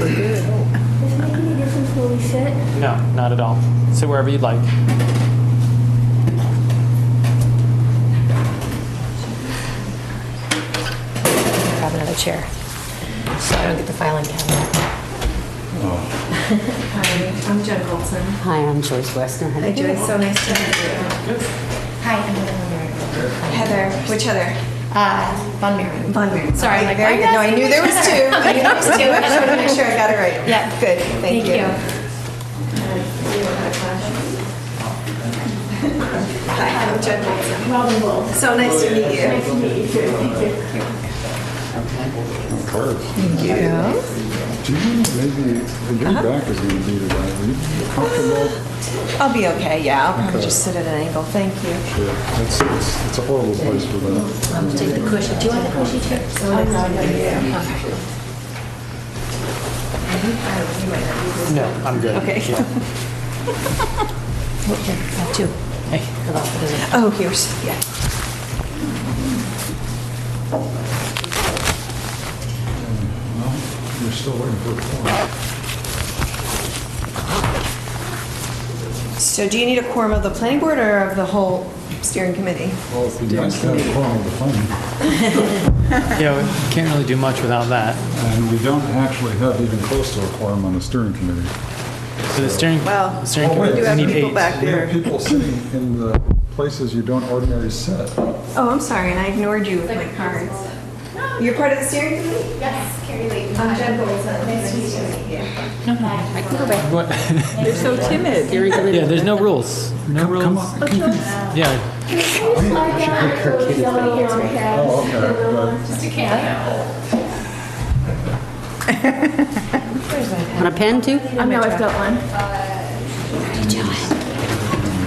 pretty good. Does it make any difference where we sit? No, not at all. Sit wherever you'd like. Grab another chair so I don't get the filing cabinet. Hi, I'm Jen Colson. Hi, I'm Joyce Westner. Hi, Joyce. So nice to meet you. Hi, I'm Heather. Heather. Which Heather? Von Maren. Von Maren. Sorry, Okay, like, very good. No, I knew there was two. I knew there was two. I just wanted to make sure I got it right. Yeah. Good. Thank you. Hi, I'm Jen Colson. So nice to meet you. Nice to meet you too. Thank you. Thank you. Do you maybe, your back is going to be today. Are you comfortable? I'll be okay. Yeah, I'll probably just sit at an angle. Thank you. Sure. It's a horrible place for that. I'm gonna take the cushion. Do you want the cushion chair? No, I'm good. Okay. Yeah. Two. Hey. Oh, here's, yeah. Well, you're still waiting for a quorum. So do you need a quorum of the planning board or of the whole steering committee? Well, it'd be nice to have a quorum of the planning. Yeah, we can't really do much without that. And we don't actually have even close to a quorum on the steering committee. So the steering Well, steering Oh, wait. committee, do have we need people 8. back We there. have people sitting in the places you don't ordinarily sit. Oh, I'm sorry, and I ignored you with my cards. You're part of the steering committee? Yes, Carrie Layton. I'm Jen Bolton. Nice to meet you. I can go back. What? They're so timid. Yeah, there's no rules. No rules. Come on. Yeah. Slide down so yellow on the head. Oh, okay. Just a cameo. Want a pen too? I know I've got one.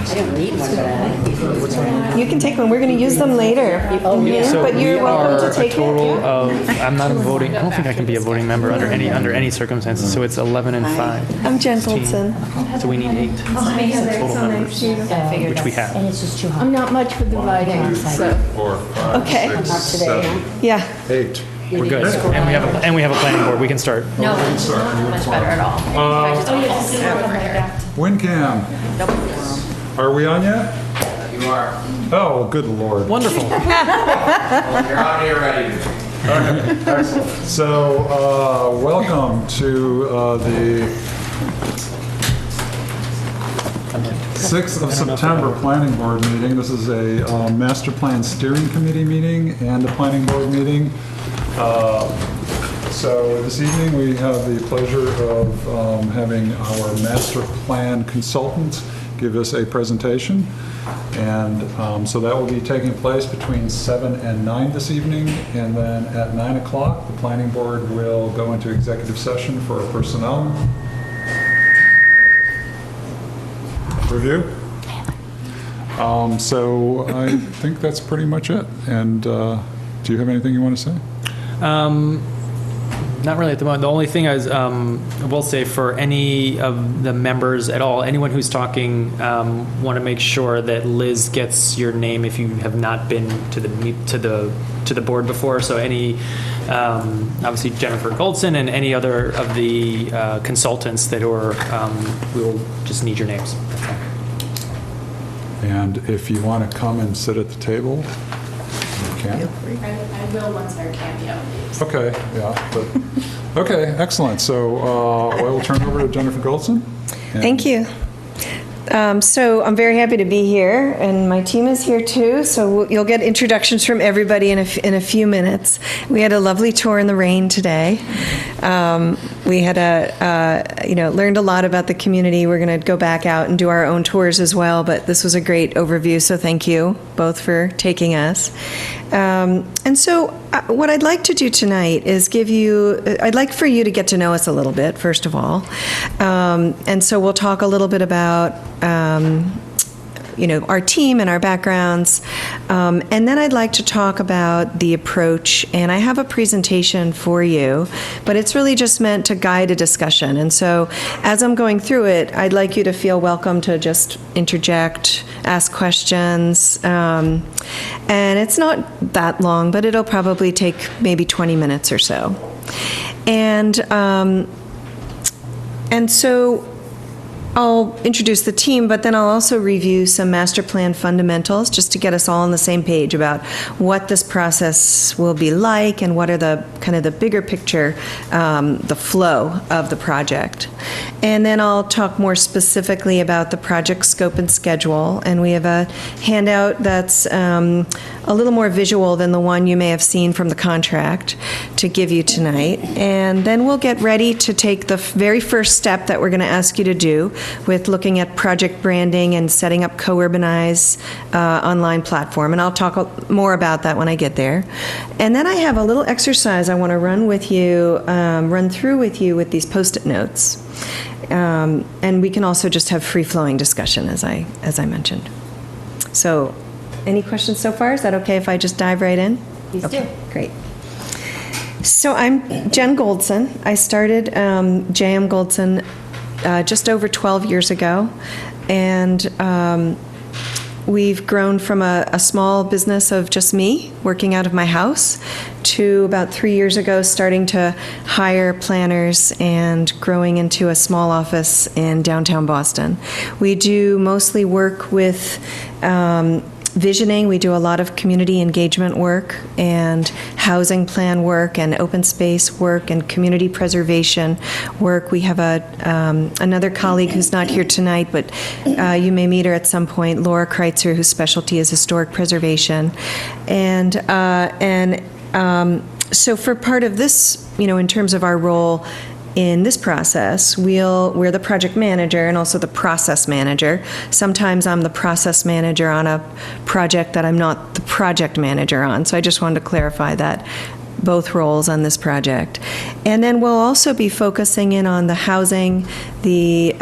I don't need one. You can take one. We're going to use them later. Oh, yeah. So But you're we welcome are to take a total it. of. I'm not a voting. I don't think I can be a voting member under any circumstances. So it's 11 and 5. I'm Jen 16. Colson. So we need 8 Oh, hi, Heather. total So nice members, to meet you. which we have. And it's just too hot. I'm not much for dividing, so. 4, 5, Okay. 6, Not today, 7, Yeah. 8. We're good, and we have a planning board. We can start. No, it's not much better at all. I just don't fall asleep over here. WinCam, are we on yet? You are. Oh, good Lord. Wonderful. You're out here ready. Excellent. So, welcome to the 6th of September Planning Board meeting. This is a Master Plan Steering Committee meeting and a Planning Board meeting. So this evening we have the pleasure of having our Master Plan consultant give us a presentation. And so that will be taking place between 7 and 9 this evening. And then at 9 o'clock, the Planning Board will go into executive session for a personnel review. So I think that's pretty much it. And do you have anything you want to say? Not really at the moment. The only thing I will say for any of the members at all, anyone who's talking, want to make sure that Liz gets your name if you have not been to the board before. So any, obviously Jennifer Goldson and any other of the consultants that are, we will just need your names. And if you want to come and sit at the table, you can. I will once our cameo. Okay, yeah, but, okay, excellent. So I will turn over to Jennifer Goldson. Thank you. So I'm very happy to be here, and my team is here too. So you'll get introductions from everybody in a few minutes. We had a lovely tour in the rain today. We had learned a lot about the community. We're going to go back out and do our own tours as well. But this was a great overview. So thank you both for taking us. And so what I'd like to do tonight is I'd like for you to get to know us a little bit, first of all. And so we'll talk a little bit about, our team and our backgrounds. And then I'd like to talk about the approach. And I have a presentation for you, but it's really just meant to guide a discussion. And so as I'm going through it, I'd like you to feel welcome to just interject, ask questions. And it's not that long, but it'll probably take maybe 20 minutes or so. And And so I'll introduce the team, but then I'll also review some master plan fundamentals just to get us all on the same page about what this process will be like and what are the kind of the bigger picture, the flow of the project. And then I'll talk more specifically about the project scope and schedule. And we have a handout that's a little more visual than the one you may have seen from the contract to give you tonight. And then we'll get ready to take the very first step that we're going to ask you to do with looking at project branding and setting up Co-Urbanize online platform. And I'll talk more about that when I get there. And then I have a little exercise I want to run through with you with these Post-it notes. And we can also just have free-flowing discussion, as I mentioned. So, any questions so far? Is that okay if I just dive right in? Please Okay, do. great. So I'm Jen Goldson. I started JM Goldson just over 12 years ago, and we've grown from a small business of just me working out of my house to about 3 years ago starting to hire planners and growing into a small office in downtown Boston. We do mostly work with visioning. We do a lot of community engagement work and housing plan work and open space work and community preservation work. We have another colleague who's not here tonight, but you may meet her at some point, Laura Kreitzer, whose specialty is historic preservation. So for part of this, in terms of our role in this process, we're the project manager and also the process manager. Sometimes I'm the process manager on a project that I'm not the project manager on. So I just wanted to clarify that, both roles on this project. And then we'll also be focusing in on the housing, the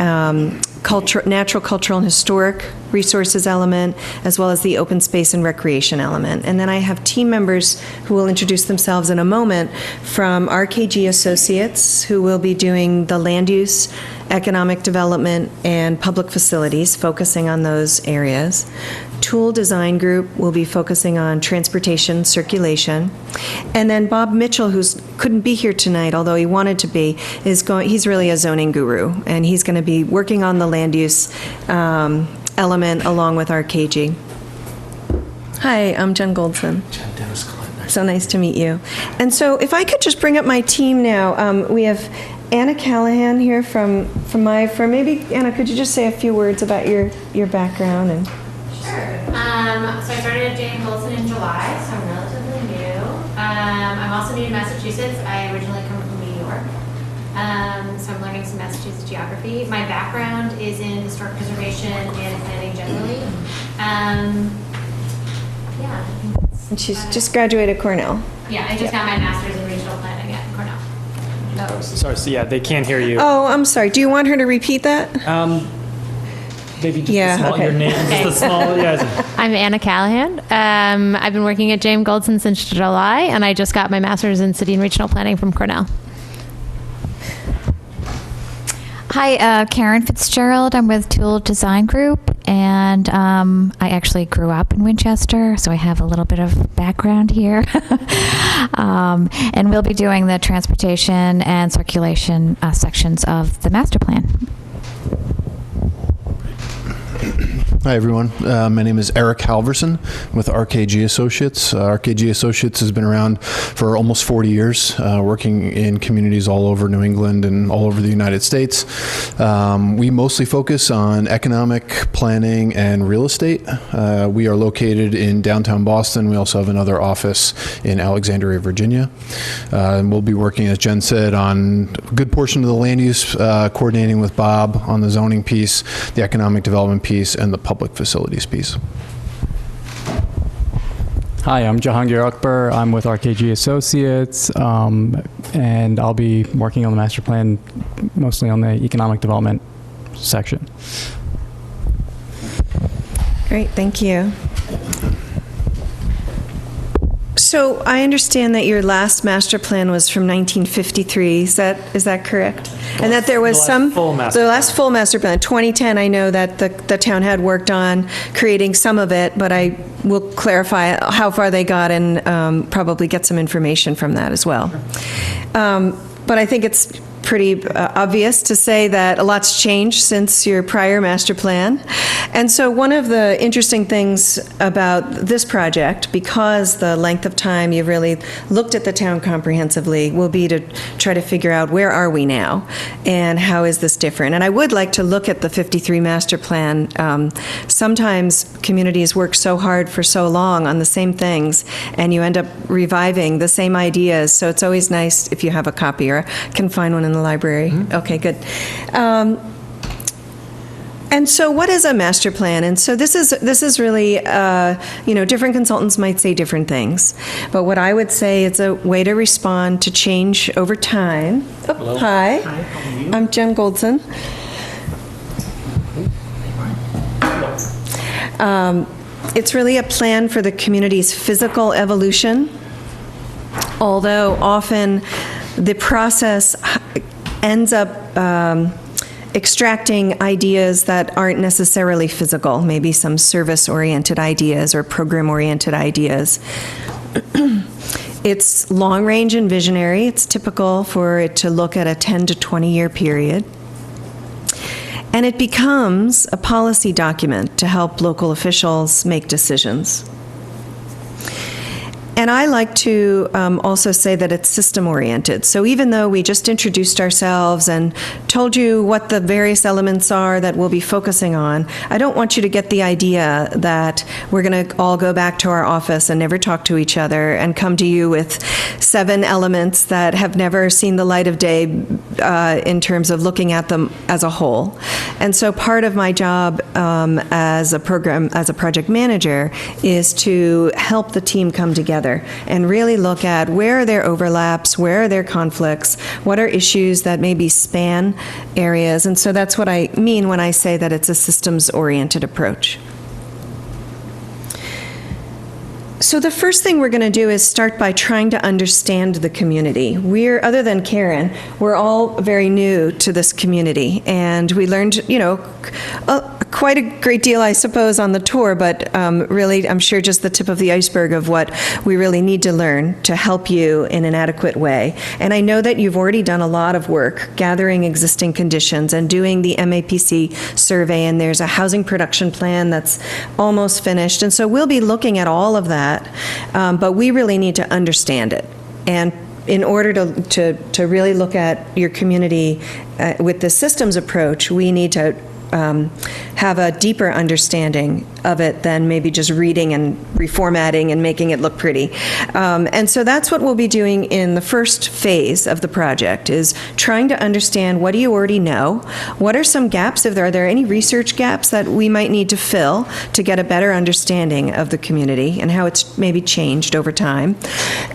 natural, cultural, and historic resources element, as well as the open space and recreation element. And then I have team members who will introduce themselves in a moment from RKG Associates, who will be doing the land use, economic development, and public facilities, focusing on those areas. Tool Design Group will be focusing on transportation, circulation. And then Bob Mitchell, who couldn't be here tonight, although he wanted to be, he's really a zoning guru, and he's going to be working on the land use element along with RKG. Hi, I'm Jen Goldson. So nice to meet you. And so if I could just bring up my team now. We have Anna Callahan here from maybe, Anna, could you just say a few words about your background? And Sure. So I started at JM Goldson in July, so I'm relatively new. I'm also new to Massachusetts. I originally come from New York. So I'm learning some Massachusetts geography. My background is in historic preservation and planning generally. Yeah. and she's just graduated Cornell. Yeah, I just got my master's in regional planning at Cornell. Sorry, so yeah, they can't hear you. Oh, I'm sorry. Do you want her to repeat that? Maybe just Yeah, the small, okay. your name, just the small, yeah. I'm Anna Callahan. I've been working at JM Goldson since July, and I just got my master's in city and regional planning from Cornell. Hi, Karen Fitzgerald. I'm with Tool Design Group, and I actually grew up in Winchester, so I have a little bit of background here. And we'll be doing the transportation and circulation sections of the master plan. Hi, everyone. My name is Eric Halverson with RKG Associates. RKG Associates has been around for almost 40 years, working in communities all over New England and all over the United States. We mostly focus on economic planning and real estate. We are located in downtown Boston. We also have another office in Alexandria, Virginia. And we'll be working, as Jen said, on a good portion of the land use, coordinating with Bob on the zoning piece, the economic development piece, and the public facilities piece. Hi, I'm Jahangir Akbar. I'm with RKG Associates, and I'll be working on the master plan, mostly on the economic development section. Great, thank you. So I understand that your last master plan was from 1953. Is that correct? And that there was the last full master plan, 2010. I know that the town had worked on creating some of it, but I will clarify how far they got and probably get some information from that as well. But I think it's pretty obvious to say that a lot's changed since your prior master plan. And so one of the interesting things about this project, because the length of time you've really looked at the town comprehensively, will be to try to figure out where are we now and how is this different. And I would like to look at the 53 master plan. Sometimes communities work so hard for so long on the same things, and you end up reviving the same ideas. So it's always nice if you have a copy, or can find one in the library. Okay, good. And so what is a master plan? And so this is really, different consultants might say different things. But what I would say, it's a way to respond to change over time. Oh, hi. Hi, how are you? I'm Jen Goldson. It's really a plan for the community's physical evolution, although often the process ends up extracting ideas that aren't necessarily physical, maybe some service-oriented ideas or program-oriented ideas. It's long-range and visionary. It's typical for it to look at a 10 to 20-year period. And it becomes a policy document to help local officials make decisions. And I like to also say that it's system-oriented. So even though we just introduced ourselves and told you what the various elements are that we'll be focusing on, I don't want you to get the idea that we're going to all go back to our office and never talk to each other and come to you with 7 elements that have never seen the light of day in terms of looking at them as a whole. And so part of my job as a project manager is to help the team come together and really look at where are their overlaps, where are their conflicts, what are issues that maybe span areas. And so that's what I mean when I say that it's a systems-oriented approach. So the first thing we're going to do is start by trying to understand the community. Other than Karen, we're all very new to this community, and we learned, quite a great deal, I suppose, on the tour, but really, I'm sure just the tip of the iceberg of what we really need to learn to help you in an adequate way. And I know that you've already done a lot of work gathering existing conditions and doing the MAPC survey, and there's a housing production plan that's almost finished. And so we'll be looking at all of that, but we really need to understand it. And in order to really look at your community with the systems approach, we need to have a deeper understanding of it than maybe just reading and reformatting and making it look pretty. And so that's what we'll be doing in the first phase of the project, is trying to understand what do you already know, what are some gaps, are there any research gaps that we might need to fill to get a better understanding of the community and how it's maybe changed over time.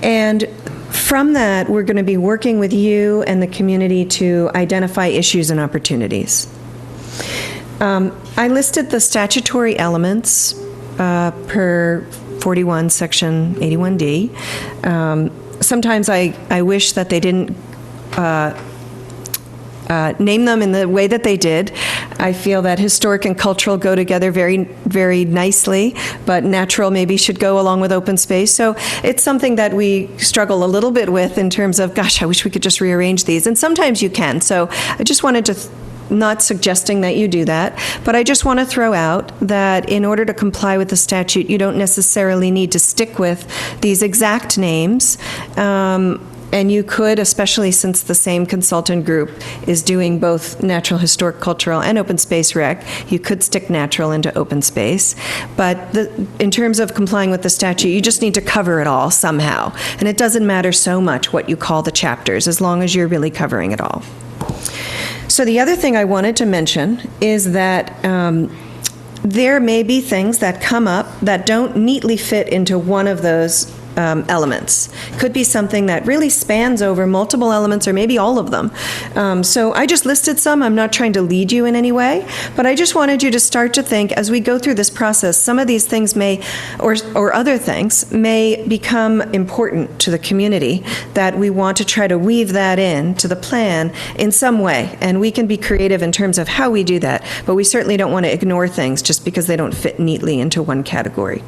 And from that, we're going to be working with you and the community to identify issues and opportunities. I listed the statutory elements per 41 section 81D. Sometimes I wish that they didn't name them in the way that they did. I feel that historic and cultural go together very, very nicely, but natural maybe should go along with open space. So it's something that we struggle a little bit with in terms of, gosh, I wish we could just rearrange these. And sometimes you can. So I just wanted to not suggesting that you do that, but I just want to throw out that in order to comply with the statute, you don't necessarily need to stick with these exact names. And you could, especially since the same consultant group is doing both natural, historic, cultural, and open space rec, you could stick natural into open space. But in terms of complying with the statute, you just need to cover it all somehow. And it doesn't matter so much what you call the chapters, as long as you're really covering it all. So the other thing I wanted to mention is that there may be things that come up that don't neatly fit into one of those elements. Could be something that really spans over multiple elements or maybe all of them. So I just listed some. I'm not trying to lead you in any way, but I just wanted you to start to think as we go through this process, some of these things may, or other things, may become important to the community that we want to try to weave that in to the plan in some way. And we can be creative in terms of how we do that, but we certainly don't want to ignore things just because they don't fit neatly into one category.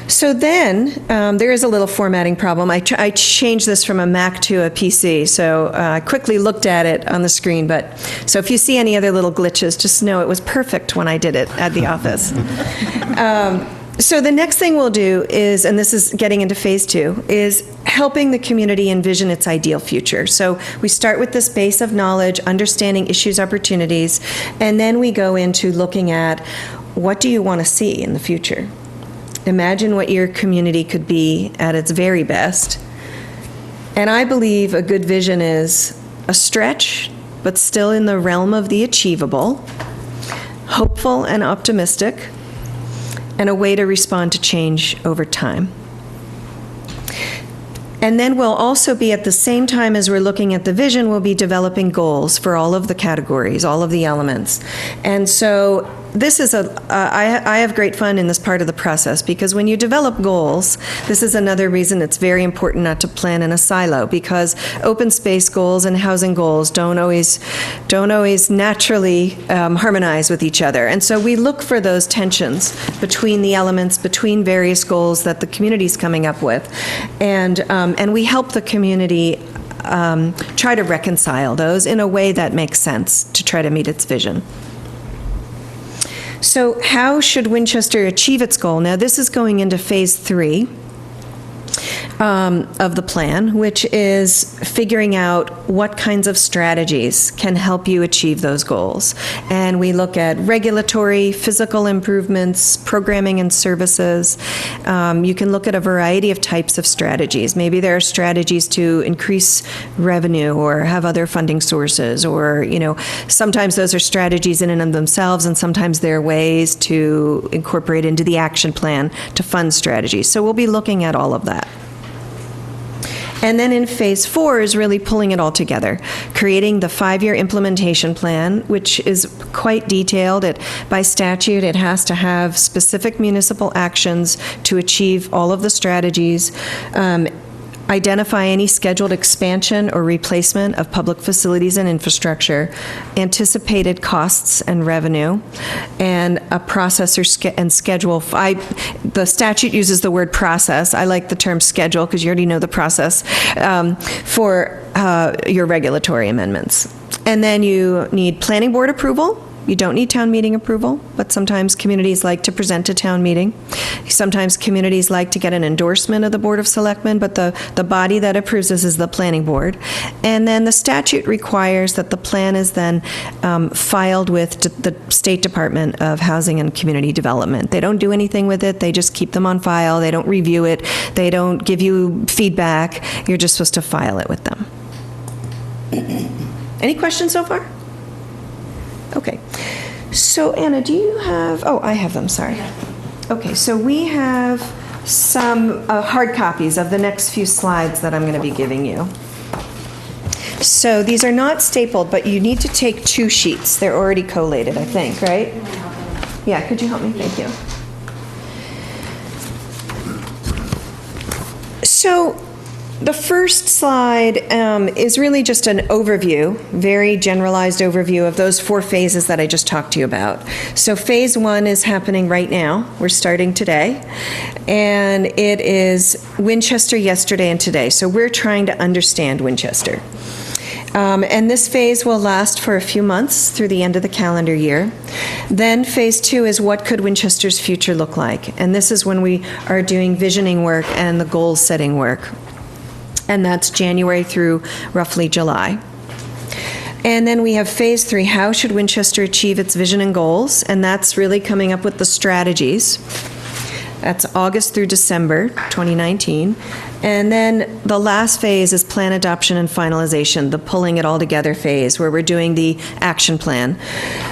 So then, there is a little formatting problem. I changed this from a Mac to a PC, so I quickly looked at it on the screen, but, so if you see any other little glitches, just know it was perfect when I did it at the office. So the next thing we'll do is, and this is getting into phase 2, is helping the community envision its ideal future. So we start with this base of knowledge, understanding issues, opportunities, and then we go into looking at what do you want to see in the future? Imagine what your community could be at its very best. And I believe a good vision is a stretch, but still in the realm of the achievable, hopeful and optimistic, and a way to respond to change over time. And then we'll also be, at the same time as we're looking at the vision, we'll be developing goals for all of the categories, all of the elements. And so this is I have great fun in this part of the process, because when you develop goals, this is another reason it's very important not to plan in a silo, because open space goals and housing goals don't always naturally harmonize with each other. And so we look for those tensions between the elements, between various goals that the community's coming up with. And we help the community try to reconcile those in a way that makes sense to try to meet its vision. So how should Winchester achieve its goal? Now, this is going into phase 3 of the plan, which is figuring out what kinds of strategies can help you achieve those goals. And we look at regulatory, physical improvements, programming and services. You can look at a variety of types of strategies. Maybe there are strategies to increase revenue or have other funding sources, or, sometimes those are strategies in and of themselves, and sometimes they're ways to incorporate into the action plan to fund strategies. So we'll be looking at all of that. And then in phase 4 is really pulling it all together, creating the 5-year implementation plan, which is quite detailed. By statute, it has to have specific municipal actions to achieve all of the strategies, identify any scheduled expansion or replacement of public facilities and infrastructure, anticipated costs and revenue, and a process and schedule. The statute uses the word process. I like the term schedule because you already know the process for your regulatory amendments. And then you need planning board approval. You don't need town meeting approval, but sometimes communities like to present to town meeting. Sometimes communities like to get an endorsement of the Board of Selectmen, but the body that approves this is the planning board. And then the statute requires that the plan is then filed with the State Department of Housing and Community Development. They don't do anything with it. They just keep them on file. They don't review it. They don't give you feedback. You're just supposed to file it with them. Any questions so far? Okay. So, Anna, do you have, I have them, sorry. Okay, so we have some hard copies of the next few slides that I'm going to be giving you. So these are not stapled, but you need to take 2 sheets. They're already collated, I think, right? Yeah, could you help me? Thank you. So the first slide is really just an overview, very generalized overview of those 4 phases that I just talked to you about. So phase 1 is happening right now. We're starting today. And it is Winchester yesterday and today. So we're trying to understand Winchester. And this phase will last for a few months through the end of the calendar year. Then phase 2 is what could Winchester's future look like? And this is when we are doing visioning work and the goal setting work. And that's January through roughly July. And then we have phase 3, how should Winchester achieve its vision and goals? And that's really coming up with the strategies. That's August through December 2019. And then the last phase is plan adoption and finalization, the pulling it all together phase, where we're doing the action plan.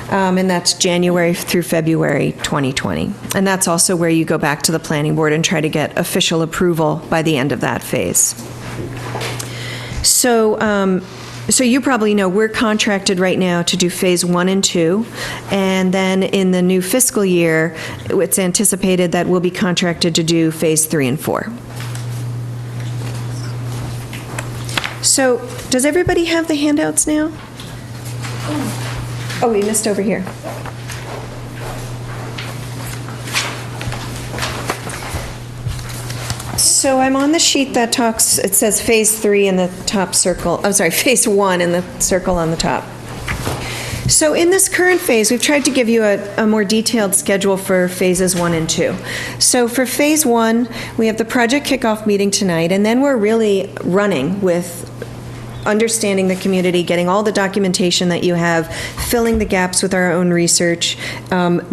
And that's January through February 2020. And that's also where you go back to the planning board and try to get official approval by the end of that phase. So you probably know we're contracted right now to do phase 1 and 2, and then in the new fiscal year, it's anticipated that we'll be contracted to do phase 3 and 4. So does everybody have the handouts now? Oh, we missed over here. So I'm on the sheet that talks, it says Phase 3 in the top circle, I'm sorry, Phase 1 in the circle on the top. So in this current phase, we've tried to give you a more detailed schedule for phases 1 and 2. So for phase 1, we have the project kickoff meeting tonight, and then we're really running with understanding the community, getting all the documentation that you have, filling the gaps with our own research,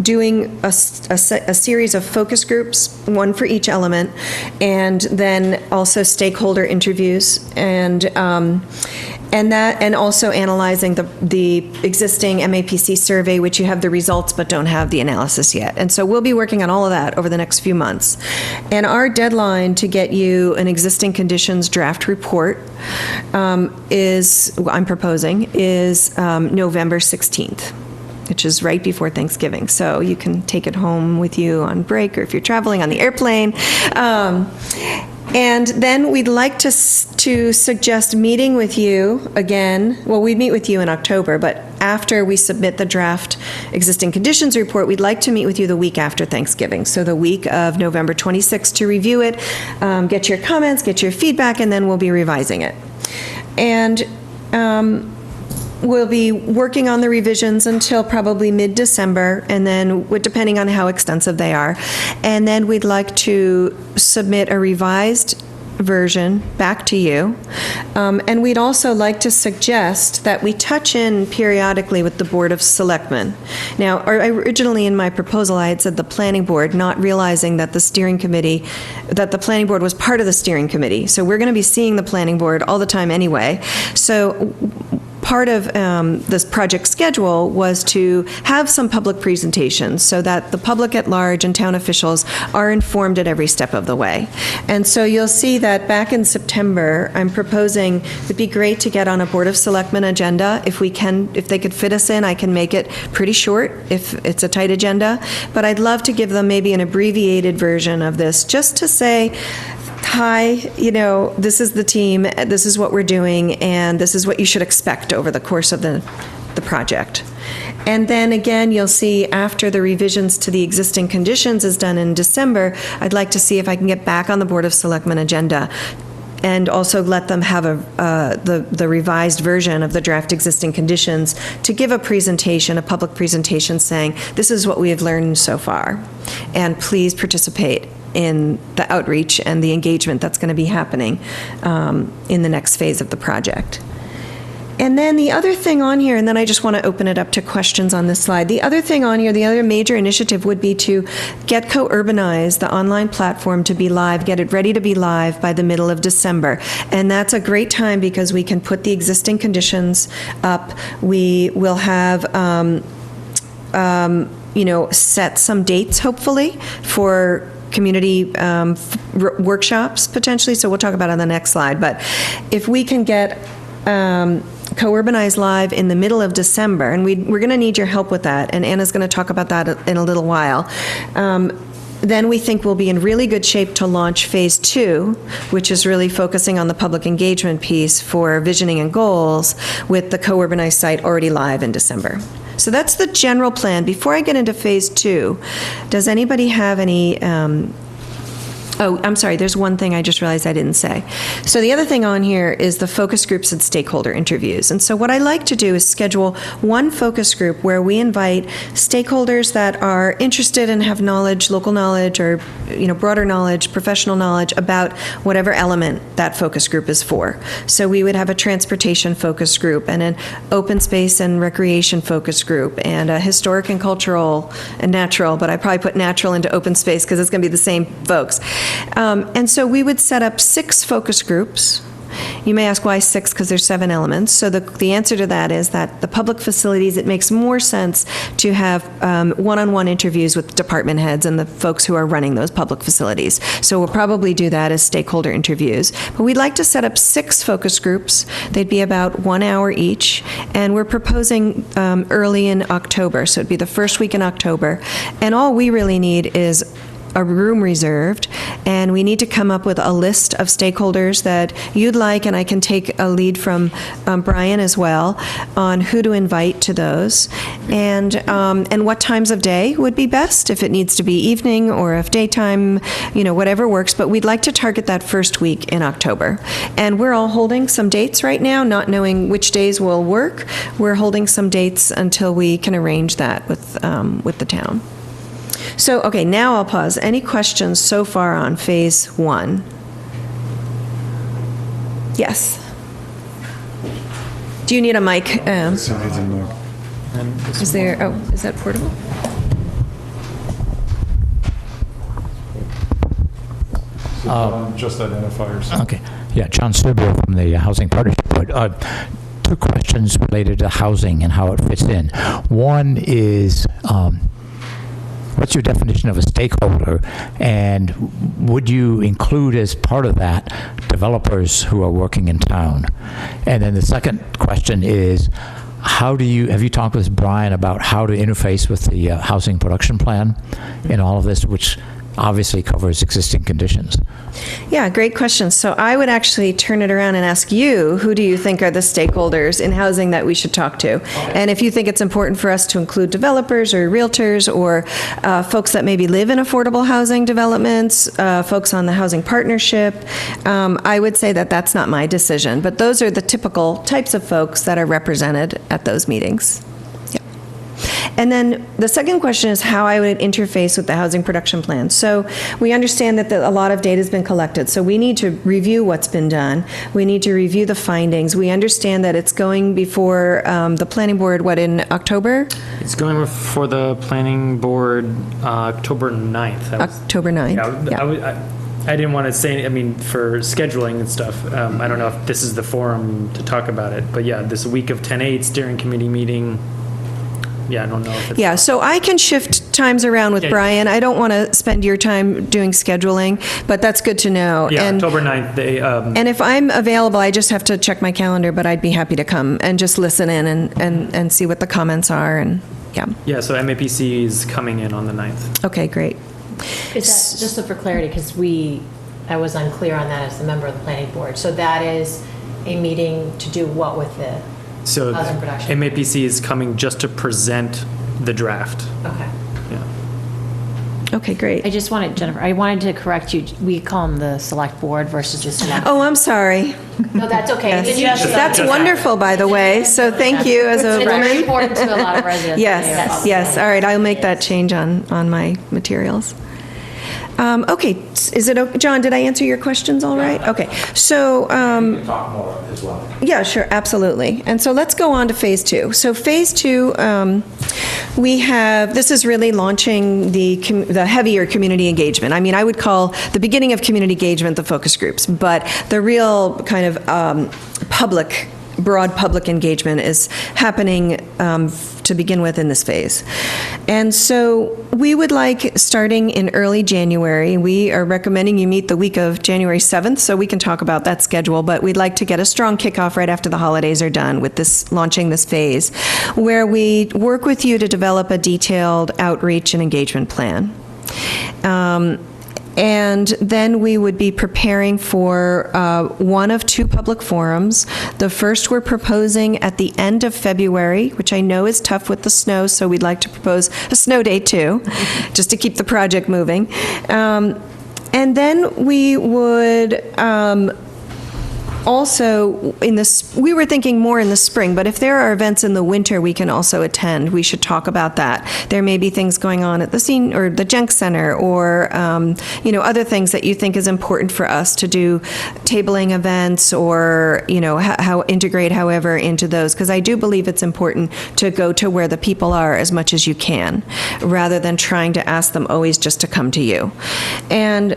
doing a series of focus groups, one for each element, and then also stakeholder interviews, and also analyzing the existing MAPC survey, which you have the results but don't have the analysis yet. And so we'll be working on all of that over the next few months. And our deadline to get you an existing conditions draft report I'm proposing is November 16th. Which is right before Thanksgiving. So you can take it home with you on break, or if you're traveling on the airplane. And then we'd like to suggest meeting with you again. Well, we'd meet with you in October, but after we submit the draft existing conditions report, we'd like to meet with you the week after Thanksgiving. So the week of November 26th to review it, get your comments, get your feedback, and then we'll be revising it. And we'll be working on the revisions until probably mid-December, and then, depending on how extensive they are. And then we'd like to submit a revised version back to you. And we'd also like to suggest that we touch in periodically with the Board of Selectmen. Now, originally in my proposal, I had said the Planning Board, not realizing that the steering committee, that the Planning Board was part of the steering committee. So we're going to be seeing the Planning Board all the time anyway. So part of this project schedule was to have some public presentations so that the public at large and town officials are informed at every step of the way. And so you'll see that back in September, I'm proposing it'd be great to get on a Board of Selectmen agenda. If they could fit us in, I can make it pretty short if it's a tight agenda. But I'd love to give them maybe an abbreviated version of this, just to say, hi, this is the team, this is what we're doing, and this is what you should expect over the course of the project. And then again, you'll see after the revisions to the existing conditions is done in December, I'd like to see if I can get back on the Board of Selectmen agenda and also let them have the revised version of the draft existing conditions to give a presentation, a public presentation saying, this is what we have learned so far, and please participate in the outreach and the engagement that's going to be happening in the next phase of the project. And then the other thing on here, and then I just want to open it up to questions on this slide. The other thing on here, the other major initiative would be to get Co-Urbanize, the online platform, to be live, get it ready to be live by the middle of December. And that's a great time because we can put the existing conditions up. We will have set some dates, hopefully, for community workshops, potentially. So we'll talk about it on the next slide. But if we can get Co-Urbanize live in the middle of December, and we're going to need your help with that, and Anna's going to talk about that in a little while, then we think we'll be in really good shape to launch Phase 2, which is really focusing on the public engagement piece for visioning and goals, with the Co-Urbanize site already live in December. So that's the general plan. Before I get into Phase 2, does anybody have any Oh, I'm sorry, there's one thing I just realized I didn't say. So the other thing on here is the focus groups and stakeholder interviews. And so what I like to do is schedule one focus group where we invite stakeholders that are interested and have knowledge, local knowledge, or broader knowledge, professional knowledge about whatever element that focus group is for. So we would have a transportation focus group and an open space and recreation focus group and a historic and cultural and natural, but I probably put natural into open space because it's going to be the same folks. And so we would set up 6 focus groups. You may ask why 6, because there's 7 elements. So the answer to that is that the public facilities, it makes more sense to have one-on-one interviews with department heads and the folks who are running those public facilities. So we'll probably do that as stakeholder interviews. But we'd like to set up 6 focus groups. They'd be about 1 hour each. And we're proposing early in October. So it'd be the first week in October. And all we really need is a room reserved, and we need to come up with a list of stakeholders that you'd like, and I can take a lead from Brian as well on who to invite to those, and what times of day would be best, if it needs to be evening or if daytime, whatever works. But we'd like to target that first week in October. And we're all holding some dates right now, not knowing which days will work. We're holding some dates until we can arrange that with the town. So, okay, now I'll pause. Any questions so far on phase 1? Yes. Do you need a mic? Is that portable? Just identify yourself. Okay. Yeah, John Sibyl from the Housing Partnership Board. 2 questions related to housing and how it fits in. One is, what's your definition of a stakeholder, and would you include as part of that developers who are working in town? And then the second question is, have you talked with Brian about how to interface with the housing production plan in all of this, which obviously covers existing conditions? Yeah, great question. So I would actually turn it around and ask you, who do you think are the stakeholders in housing that we should talk to? And if you think it's important for us to include developers or realtors or folks that maybe live in affordable housing developments, folks on the housing partnership, I would say that that's not my decision. But those are the typical types of folks that are represented at those meetings. And then the second question is how I would interface with the housing production plan. So we understand that a lot of data has been collected, so we need to review what's been done. We need to review the findings. We understand that it's going before the planning board, in October? It's going before the planning board October 9th. October 9th, yeah. I didn't want to say, for scheduling and stuff, I don't know if this is the forum to talk about it, but yeah, this week of 10/8 steering committee meeting. Yeah, I don't know if it's... Yeah, so I can shift times around with Brian. I don't want to spend your time doing scheduling, but that's good to know. Yeah, and, October 9th. And if I'm available, I just have to check my calendar, but I'd be happy to come and just listen in and see what the comments are, and yeah. Yeah, so MAPC is coming in on the 9th. Okay, great. Is that, just so for clarity, because I was unclear on that as a member of the planning board, so that is a meeting to do what with the... So housing production. MAPC is coming just to present the draft. Okay. Yeah. Okay, great. I just wanted, Jennifer, I wanted to correct you. We call them the select board versus the select. Oh, I'm sorry. No, that's okay. Yes. That's wonderful, by the way, so thank you as a It's woman. very important to a lot of residents. Yes, all right, I'll make that change on my materials. Okay, John, did I answer your questions all right? Okay, so... You can talk more as well. Yeah, sure, absolutely. And so let's go on to phase 2. So phase 2, this is really launching the heavier community engagement. I would call the beginning of community engagement the focus groups, but the real kind of broad public engagement is happening to begin with in this phase. And so we would like, starting in early January, we are recommending you meet the week of January 7th, so we can talk about that schedule, but we'd like to get a strong kickoff right after the holidays are done with launching this phase, where we work with you to develop a detailed outreach and engagement plan. And then we would be preparing for one of 2 public forums. The first we're proposing at the end of February, which I know is tough with the snow, so we'd like to propose a snow day too, just to keep the project moving. And then we would also, we were thinking more in the spring, but if there are events in the winter we can also attend, we should talk about that. There may be things going on at the Jenks Center, or other things that you think is important for us to do, tabling events, or how integrate however into those, because I do believe it's important to go to where the people are as much as you can, rather than trying to ask them always just to come to you. And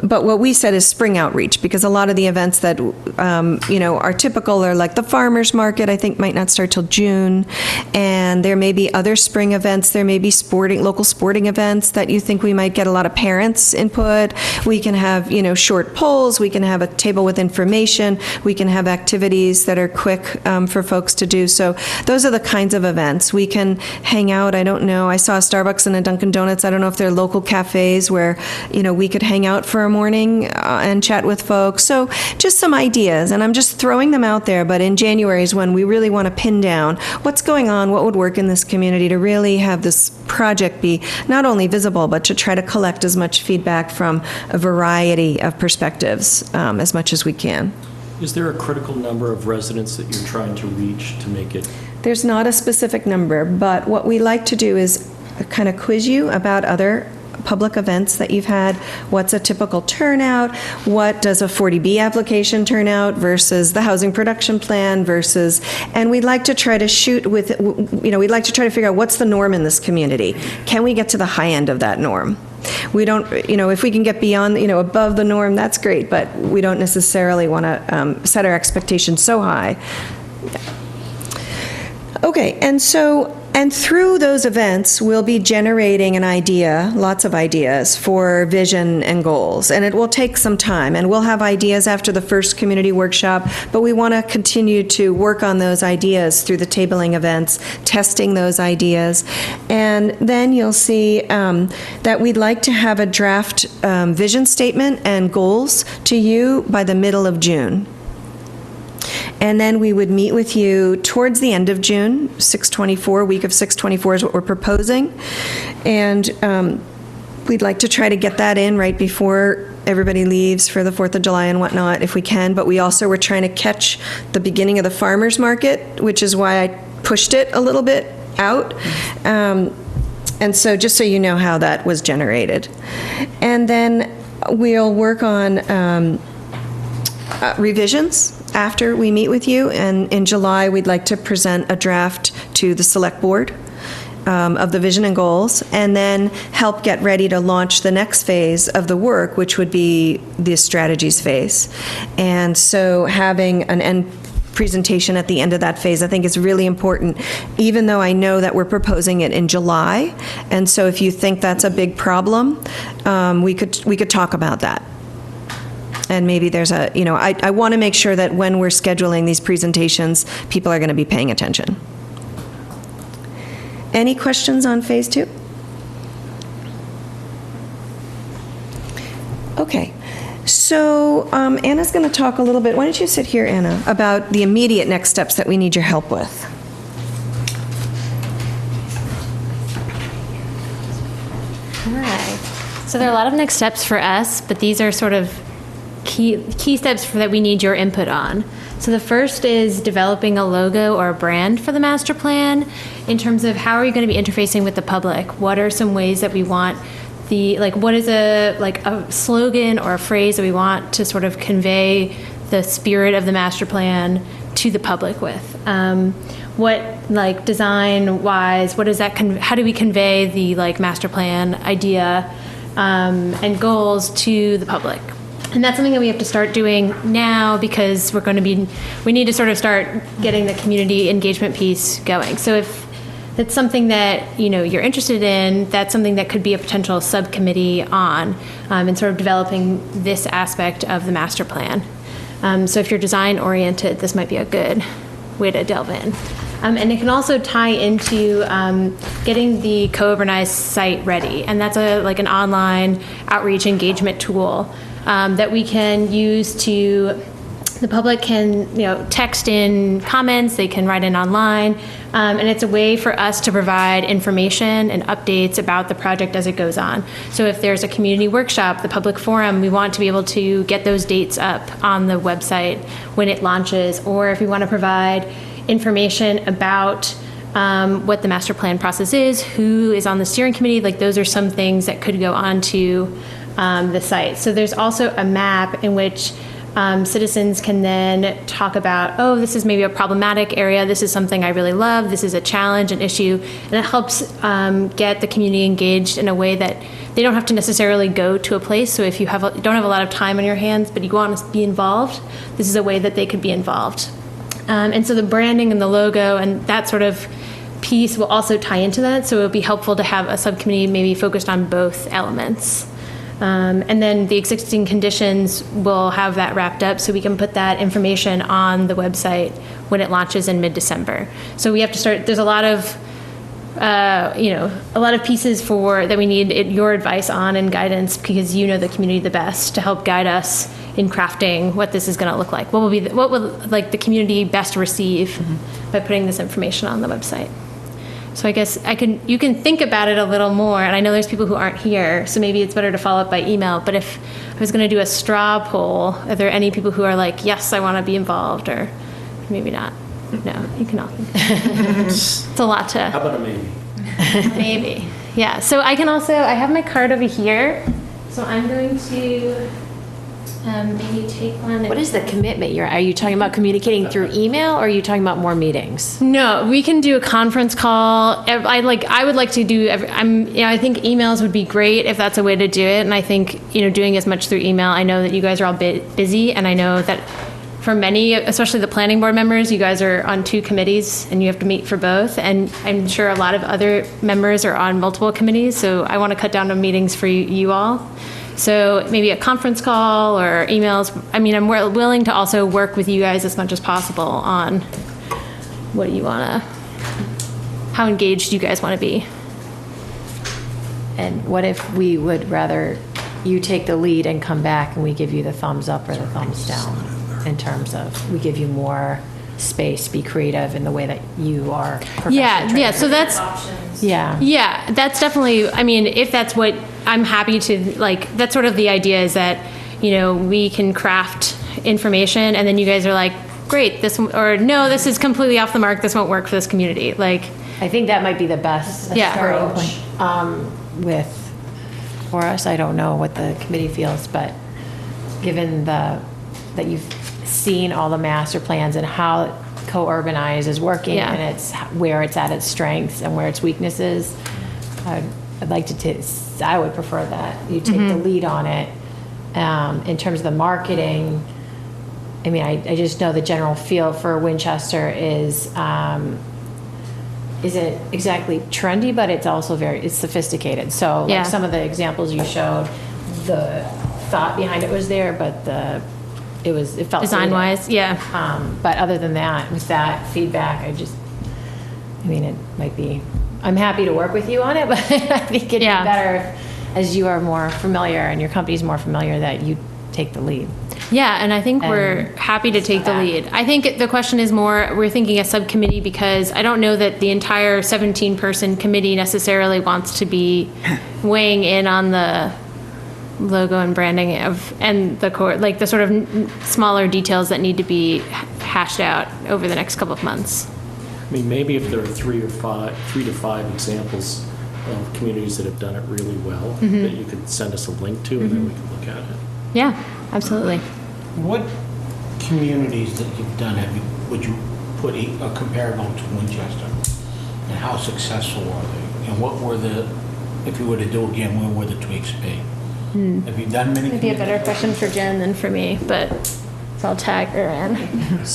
but what we said is spring outreach, because a lot of the events that our typical are like the farmers market, I think might not start till June. And there may be other spring events. There may be local sporting events that you think we might get a lot of parents input. We can have, short polls. We can have a table with information. We can have activities that are quick for folks to do. So those are the kinds of events. We can hang out. I don't know. I saw a Starbucks and a Dunkin' Donuts. I don't know if they're local cafes where, we could hang out for a morning and chat with folks. So just some ideas, and I'm just throwing them out there, but in January is when we really want to pin down what's going on, what would work in this community to really have this project be not only visible, but to try to collect as much feedback from a variety of perspectives as much as we can. Is there a critical number of residents that you're trying to reach to make it? There's not a specific number, but what we like to do is kind of quiz you about other public events that you've had. What's a typical turnout? What does a 40B application turn out versus the housing production plan versus, and we'd like to try to shoot with, we'd like to try to figure out what's the norm in this community. Can we get to the high end of that norm? We don't, if we can get beyond, above the norm, that's great, but we don't necessarily want to set our expectations so high. Okay, and through those events, we'll be generating an idea, lots of ideas for vision and goals. And it will take some time. And we'll have ideas after the first community workshop, but we want to continue to work on those ideas through the tabling events, testing those ideas. And then you'll see that we'd like to have a draft vision statement and goals to you by the middle of June. And then we would meet with you towards the end of June, 6/24, week of 6/24 is what we're proposing. And we'd like to try to get that in right before everybody leaves for the 4th of July and whatnot, if we can. But we also were trying to catch the beginning of the farmers market, which is why I pushed it a little bit out. And so just so you know how that was generated. And then we'll work on revisions after we meet with you, and in July we'd like to present a draft to the select board of the vision and goals, and then help get ready to launch the next phase of the work, which would be the strategies phase. And so having an end presentation at the end of that phase, I think is really important, even though I know that we're proposing it in July. And so if you think that's a big problem, we could talk about that. And maybe there's I want to make sure that when we're scheduling these presentations, people are going to be paying attention. Any questions on phase 2? Okay. So Anna's going to talk a little bit. Why don't you sit here, Anna, about the immediate next steps that we need your help with. All right. So there are a lot of next steps for us, but these are sort of key steps that we need your input on. So the first is developing a logo or a brand for the master plan in terms of how are you going to be interfacing with the public? What are some ways that we want what is a slogan or a phrase that we want to sort of convey the spirit of the master plan to the public with? What design wise, what does that how do we convey the master plan idea and goals to the public? And that's something that we have to start doing now because we need to sort of start getting the community engagement piece going. So if that's something that you're interested in, that's something that could be a potential subcommittee on and sort of developing this aspect of the master plan. So if you're design oriented, this might be a good way to delve in. And it can also tie into getting the co-urbanized site ready. And that's an online outreach engagement tool that we can use to, the public can text in comments, they can write in online, and it's a way for us to provide information and updates about the project as it goes on. So if there's a community workshop, the public forum, we want to be able to get those dates up on the website when it launches, or if we want to provide information about what the master plan process is, who is on the steering committee, those are some things that could go onto the site. So there's also a map in which citizens can then talk about, this is maybe a problematic area, this is something I really love, this is a challenge, an issue, and it helps get the community engaged in a way that they don't have to necessarily go to a place. So if you don't have a lot of time on your hands, but you want to be involved, this is a way that they could be involved. And so the branding and the logo and that sort of piece will also tie into that. So it would be helpful to have a subcommittee maybe focused on both elements. And then the existing conditions will have that wrapped up so we can put that information on the website when it launches in mid-December. So we have to start, there's a lot of, a lot of pieces that we need your advice on and guidance, because you know the community the best to help guide us in crafting what this is going to look like. What will like the community best receive by putting this information on the website? So I guess you can think about it a little more, and I know there's people who aren't here, so maybe it's better to follow up by email, but if I was going to do a straw poll, are there any people who are like, yes, I want to be involved, or maybe not? No, you can all think. It's a lot to... How about a maybe? Maybe. Yeah, so I have my card over here, so I'm going to maybe take one. What is the commitment? Are you talking about communicating through email, or are you talking about more meetings? No, we can do a conference call. I would like to do. I think emails would be great if that's a way to do it. And I think doing as much through email. I know that you guys are all busy, and I know that for many, especially the planning board members, you guys are on 2 committees, and you have to meet for both. And I'm sure a lot of other members are on multiple committees. So I want to cut down on meetings for you all. So maybe a conference call or emails. I mean, I'm willing to also work with you guys as much as possible on what you want to, how engaged you guys want to be. And what if we would rather you take the lead and come back and we give you the thumbs up or the thumbs down, in terms of we give you more space, be creative in the way that you are professionally trained? Yeah, so that's, yeah, that's definitely, I mean, if that's what, I'm happy to, like, that's sort of the idea, is that, we can craft information and then you guys are like, great, or no, this is completely off the mark, this won't work for this community. Like, I think that might be the best starting point for us. I don't know what the committee feels, but given that you've seen all the master plans and how co-urbanize is working, and it's where it's at its strengths and where its weaknesses, I'd like to I would prefer that you take the lead on it. In terms of the marketing, I mean, I just know the general feel for Winchester isn't exactly trendy, but it's also it's sophisticated. So like some of the examples you showed, the thought behind it was there, but it felt design-wise, but other than that, with that feedback, it might be, I'm happy to work with you on it, but I think it'd be better as you are more familiar and your company's more familiar that you take the lead. Yeah, and I think we're happy to take the lead. I think the question is more, we're thinking a subcommittee, because I don't know that the entire 17-person committee necessarily wants to be weighing in on the logo and branding and the core, like the sort of smaller details that need to be hashed out over the next couple of months. I mean, maybe if there are 3 to 5 examples of communities that have done it really well, that you could send us a link to, and then we can look at it. Yeah, absolutely. What communities that you've done would you put comparable to Winchester? And how successful are they? And what were if you were to do again, where would the tweaks be? Have you done many? Maybe a better question for Jen than for me, but I'll tag her in.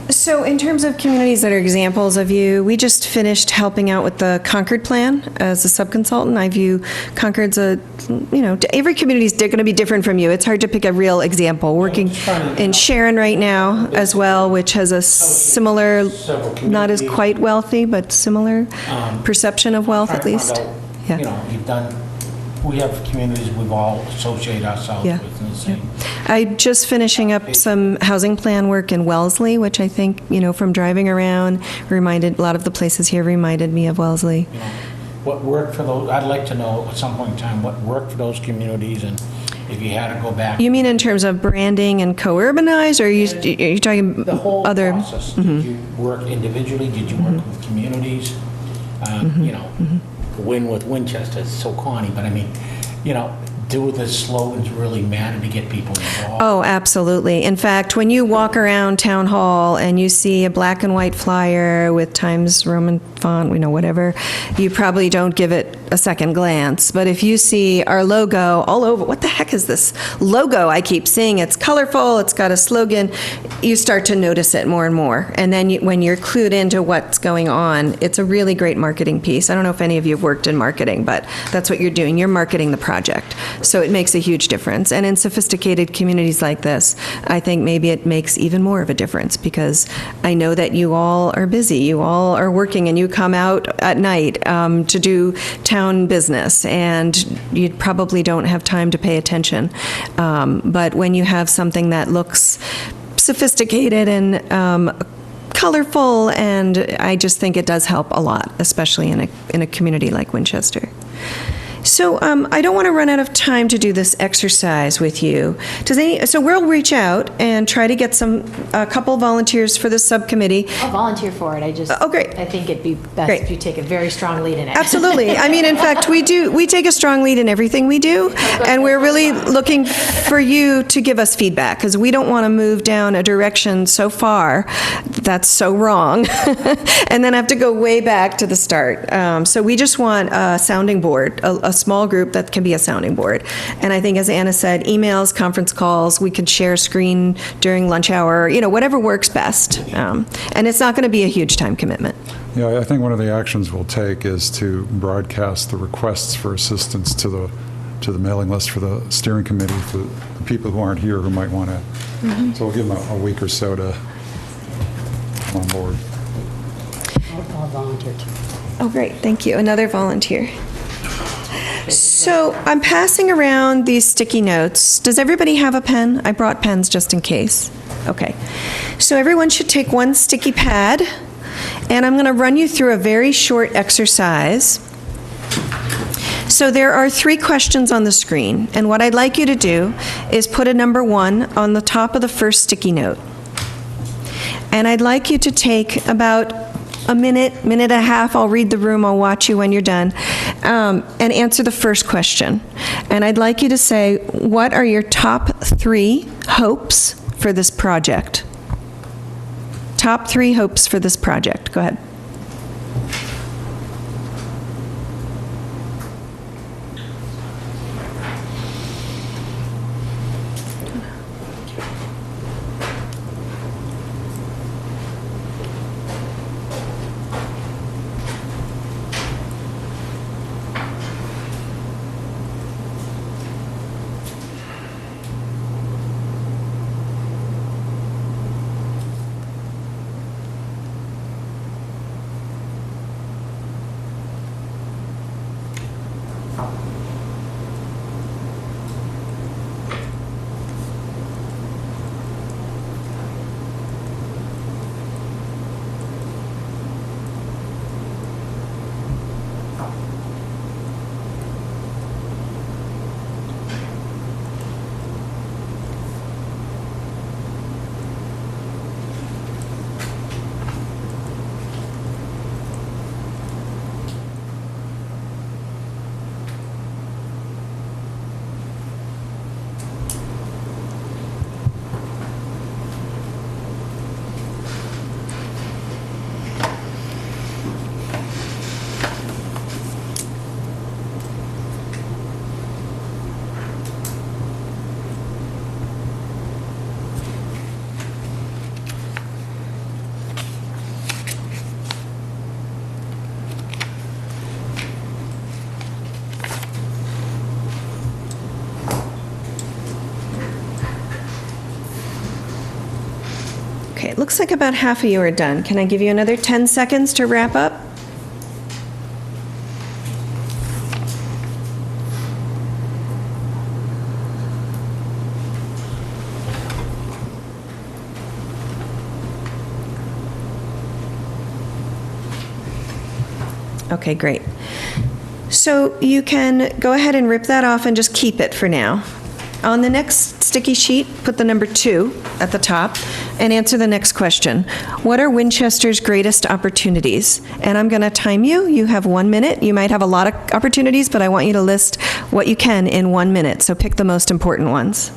So in terms of communities that are examples of you, we just finished helping out with the Concord plan as a subconsultant. I view Concord's every community is going to be different from you. It's hard to pick a real example. Working in Sharon right now as well, which has a similar, not as quite wealthy, but similar perception of wealth at least. We have communities we've all associated ourselves with in the same. I'm just finishing up some housing plan work in Wellesley, which I think, from driving around, a lot of the places here reminded me of Wellesley. What worked for those, I'd like to know at some point in time what worked for those communities, and if you had to go back. You mean in terms of branding and co-urbanize, or are you talking the whole other? Process. Did you work individually? Did you work with communities? Win with Winchester is so corny, but I mean, do the slogans really matter to get people involved? Oh, absolutely. In fact, when you walk around Town Hall and you see a black and white flyer with Times Roman font, whatever, you probably don't give it a second glance. But if you see our logo all over, what the heck is this logo I keep seeing? It's colorful, it's got a slogan, you start to notice it more and more. And then when you're clued into what's going on, it's a really great marketing piece. I don't know if any of you have worked in marketing, but that's what you're doing. You're marketing the project. So it makes a huge difference. And in sophisticated communities like this, I think maybe it makes even more of a difference, because I know that you all are busy. You all are working, and you come out at night to do town business, and you probably don't have time to pay attention. But when you have something that looks sophisticated and colorful, and I just think it does help a lot, especially in a community like Winchester. So I don't want to run out of time to do this exercise with you. So we'll reach out and try to get a couple volunteers for the subcommittee. I'll volunteer for it. Oh, great. I think it'd be best Great. if you take a very strong lead in it. Absolutely. I mean, in fact, we take a strong lead in everything we do, and we're really looking for you to give us feedback, because we don't want to move down a direction so far that's so wrong and then have to go way back to the start. So we just want a sounding board, a small group that can be a sounding board. And I think, as Anna said, emails, conference calls, we could share screen during lunch hour, whatever works best. And it's not going to be a huge time commitment. Yeah, I think one of the actions we'll take is to broadcast the requests for assistance to the mailing list for the steering committee, for the people who aren't here who might want to. Mm-hmm. So we'll give them a week or so to come on board. I'll volunteer too. Oh, great. Thank you. Another volunteer. So I'm passing around these sticky notes. Does everybody have a pen? I brought pens just in case. Okay. So everyone should take one sticky pad, and I'm going to run you through a very short exercise. So there are 3 questions on the screen, and what I'd like you to do is put a number 1 on the top of the first sticky note. And I'd like you to take about a minute and a half. I'll read the room, I'll watch you when you're done, and answer the first question. And I'd like you to say, what are your top 3 hopes for this project? Top 3 hopes for this project. Go ahead. Okay, it looks like about half of you are done. Can I give you another 10 seconds to wrap up? Okay, great. So you can go ahead and rip that off and just keep it for now. On the next sticky sheet, put the number 2 at the top, and answer the next question. What are Winchester's greatest opportunities? And I'm going to time you. You have 1 minute. You might have a lot of opportunities, but I want you to list what you can in 1 minute. So pick the most important ones.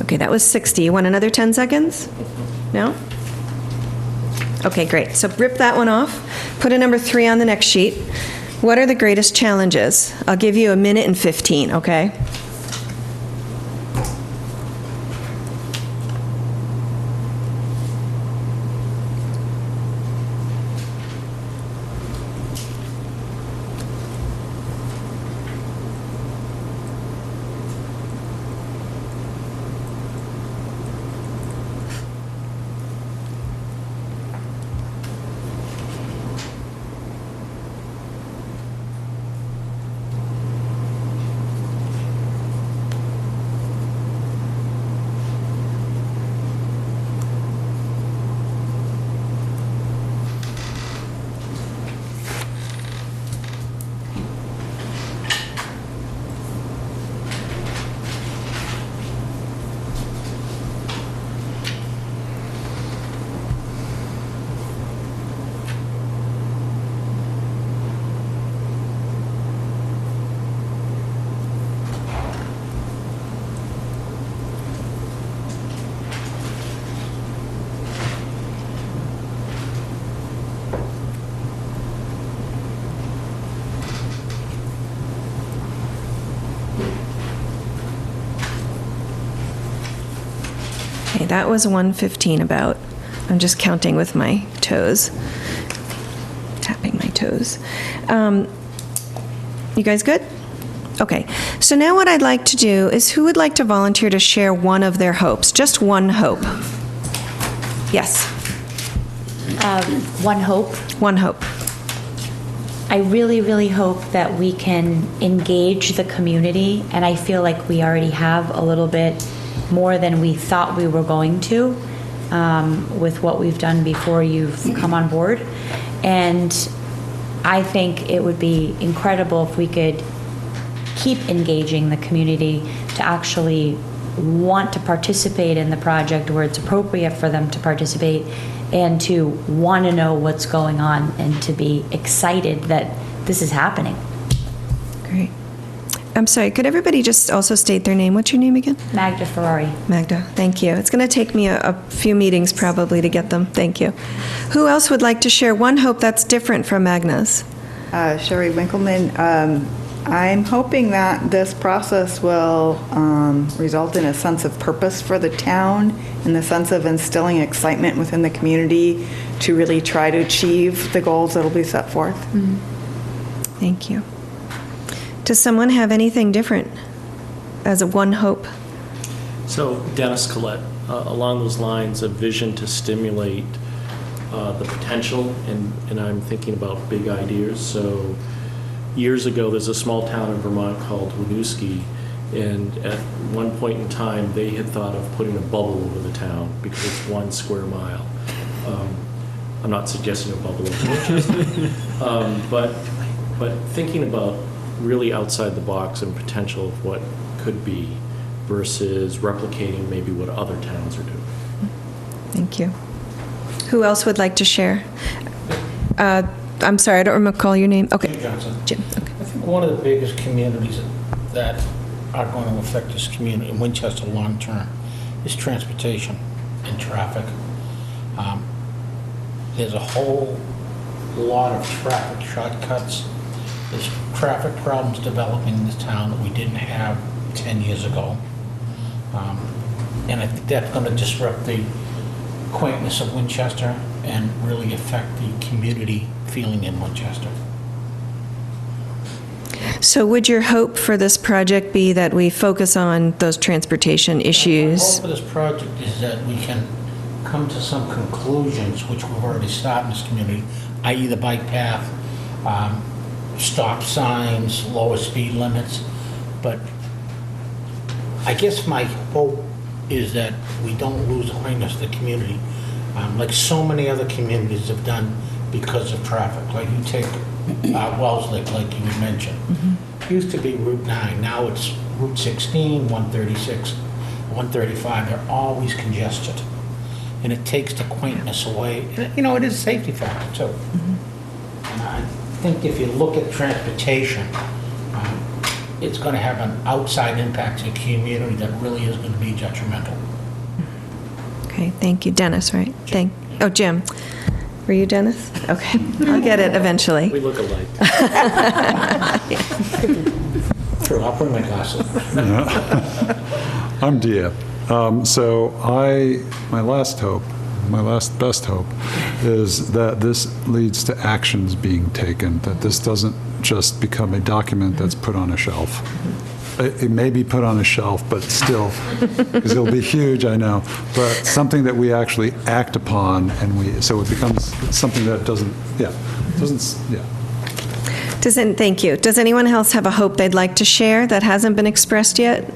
Okay, that was 60. You want another 10 seconds? No? Okay, great. So rip that one off. Put a number 3 on the next sheet. What are the greatest challenges? I'll give you 1 minute and 15, okay? Okay, that was 1:15 about. I'm just counting with my toes. Tapping my toes. You guys good? Okay, so now what I'd like to do is, who would like to volunteer to share one of their hopes? Just one hope. Yes. One hope. One hope. I really, really hope that we can engage the community, and I feel like we already have a little bit more than we thought we were going to with what we've done before you've come on board. And I think it would be incredible if we could keep engaging the community to actually want to participate in the project where it's appropriate for them to participate, and to want to know what's going on and to be excited that this is happening. Great. I'm sorry, could everybody just also state their name? What's your name again? Magda Ferrari. Magda, thank you. It's going to take me a few meetings probably to get them. Thank you. Who else would like to share one hope that's different from Magna's? Sherry Winkleman. I'm hoping that this process will result in a sense of purpose for the town, in the sense of instilling excitement within the community to really try to achieve the goals that will be set forth. Mm-hmm. Thank you. Does someone have anything different as a one hope? So Dennis Collette, along those lines, a vision to stimulate the potential, and I'm thinking about big ideas. So years ago, there's a small town in Vermont called Winooski, and at one point in time, they had thought of putting a bubble over the town because it's 1 square mile. I'm not suggesting a bubble over Winchester, but thinking about really outside the box and potential of what could be versus replicating maybe what other towns are doing. Thank you. Who else would like to share? I'm sorry, I don't recall your name. Okay. Jim Johnson. Jim, okay. I think one of the biggest communities that are going to affect this community in Winchester long-term is transportation and traffic. There's a whole lot of traffic shortcuts. There's traffic problems developing in this town that we didn't have 10 years ago. And I think that's going to disrupt the quaintness of Winchester and really affect the community feeling in Winchester. So would your hope for this project be that we focus on those transportation issues? My hope for this project is that we can come to some conclusions, which we've already started in this community, i.e. the bike path, stop signs, lower speed limits. But I guess my hope is that we don't lose awareness of the community, like so many other communities have done because of traffic. Like you take Wellesley, like you mentioned. It used to be Route 9, now it's Route 16, 136, 135. They're always congested. And it takes the quaintness away. And, you know, it is a safety factor, too. And I think if you look at transportation, it's going to have an outside impact to the community that really is going to be detrimental. Okay, thank you. Dennis, right? Jim. Were you Dennis? Okay, I'll get it eventually. We look alike. True, I'll bring my glasses. I'm Dia. So my last best hope is that this leads to actions being taken, that this doesn't just become a document that's put on a shelf. It may be put on a shelf, but still, because it'll be huge, I know, but something that we actually act upon, and so it becomes something that doesn't. Thank you. Does anyone else have a hope they'd like to share that hasn't been expressed yet?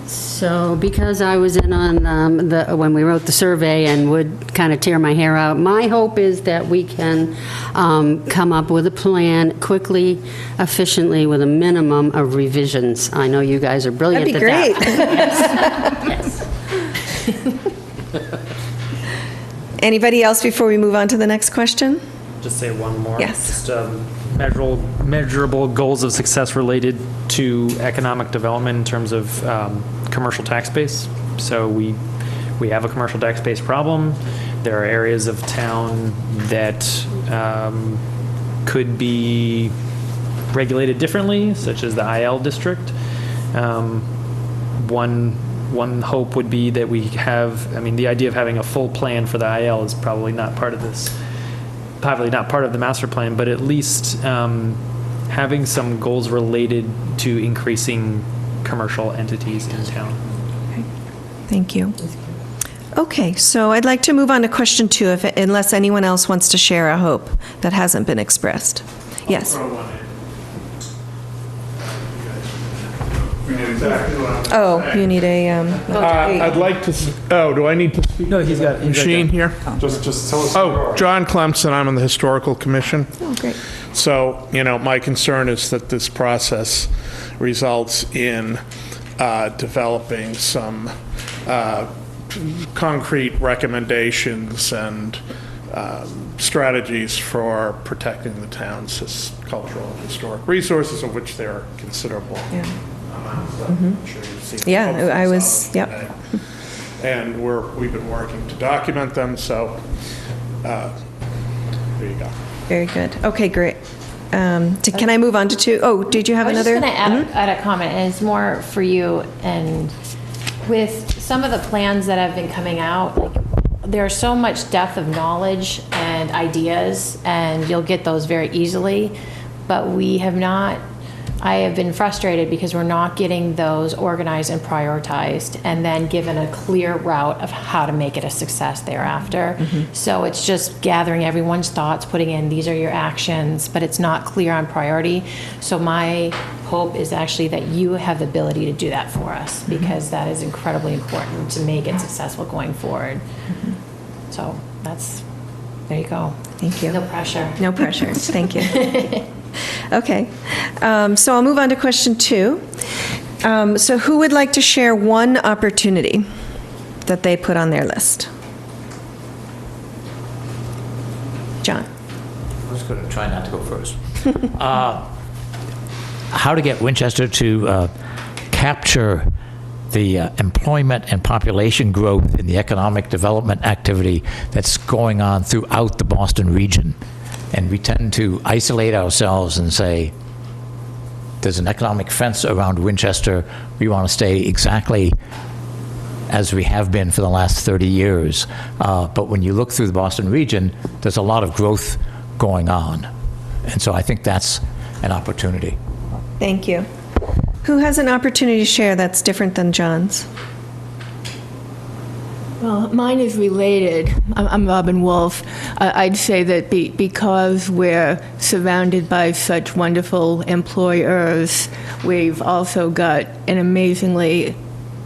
So because I was in on when we wrote the survey and would kind of tear my hair out, my hope is that we can come up with a plan quickly, efficiently, with a minimum of revisions. I know you guys are brilliant That'd be at great. that. Yes. Anybody else before we move on to the next question? Just say one more. Yes. Just measurable goals of success related to economic development in terms of commercial tax base. So we have a commercial tax base problem. There are areas of town that could be regulated differently, such as the IL district. One hope would be that we have, the idea of having a full plan for the IL is probably not part of this. Probably not part of the master plan, but at least having some goals related to increasing commercial entities in town. Okay. Thank you. Okay, so I'd like to move on to question 2, unless anyone else wants to share a hope that hasn't been expressed. Yes. Oh, you need a... I'd like to... do I need to speak? No, he's got... Machine here? Just tell us. John Clemson, I'm on the Historical Commission. Oh, great. So, my concern is that this process results in developing some concrete recommendations and strategies for protecting the town's cultural and historic resources, of which there are considerable amounts. I'm sure you've seen Yeah, I was, yep. And we've been working to document them, so there you go. Very good. Okay, great. Can I move on to 2? Oh, did you have another? I was just going to add a comment, and it's more for you. And with some of the plans that have been coming out, there's so much depth of knowledge and ideas, and you'll get those very easily. But we have not, I have been frustrated because we're not getting those organized and prioritized and then given a clear route of how to make it a success thereafter. So it's just gathering everyone's thoughts, putting in, these are your actions, but it's not clear on priority. So my hope is actually that you have the ability to do that for us, because that is incredibly important to make it successful going forward. So there you go. Thank you. No pressure. No pressure. Thank you. Okay. So I'll move on to question 2. So who would like to share one opportunity that they put on their list? John. I was going going to try not to go first. How to get Winchester to capture the employment and population growth in the economic development activity that's going on throughout the Boston region. And we tend to isolate ourselves and say, there's an economic fence around Winchester. We want to stay exactly as we have been for the last 30 years. But when you look through the Boston region, there's a lot of growth going on. And so I think that's an opportunity. Thank you. Who has an opportunity to share that's different than John's? Well, mine is related. I'm Robin Wolf. I'd say that because we're surrounded by such wonderful employers, we've also got an amazingly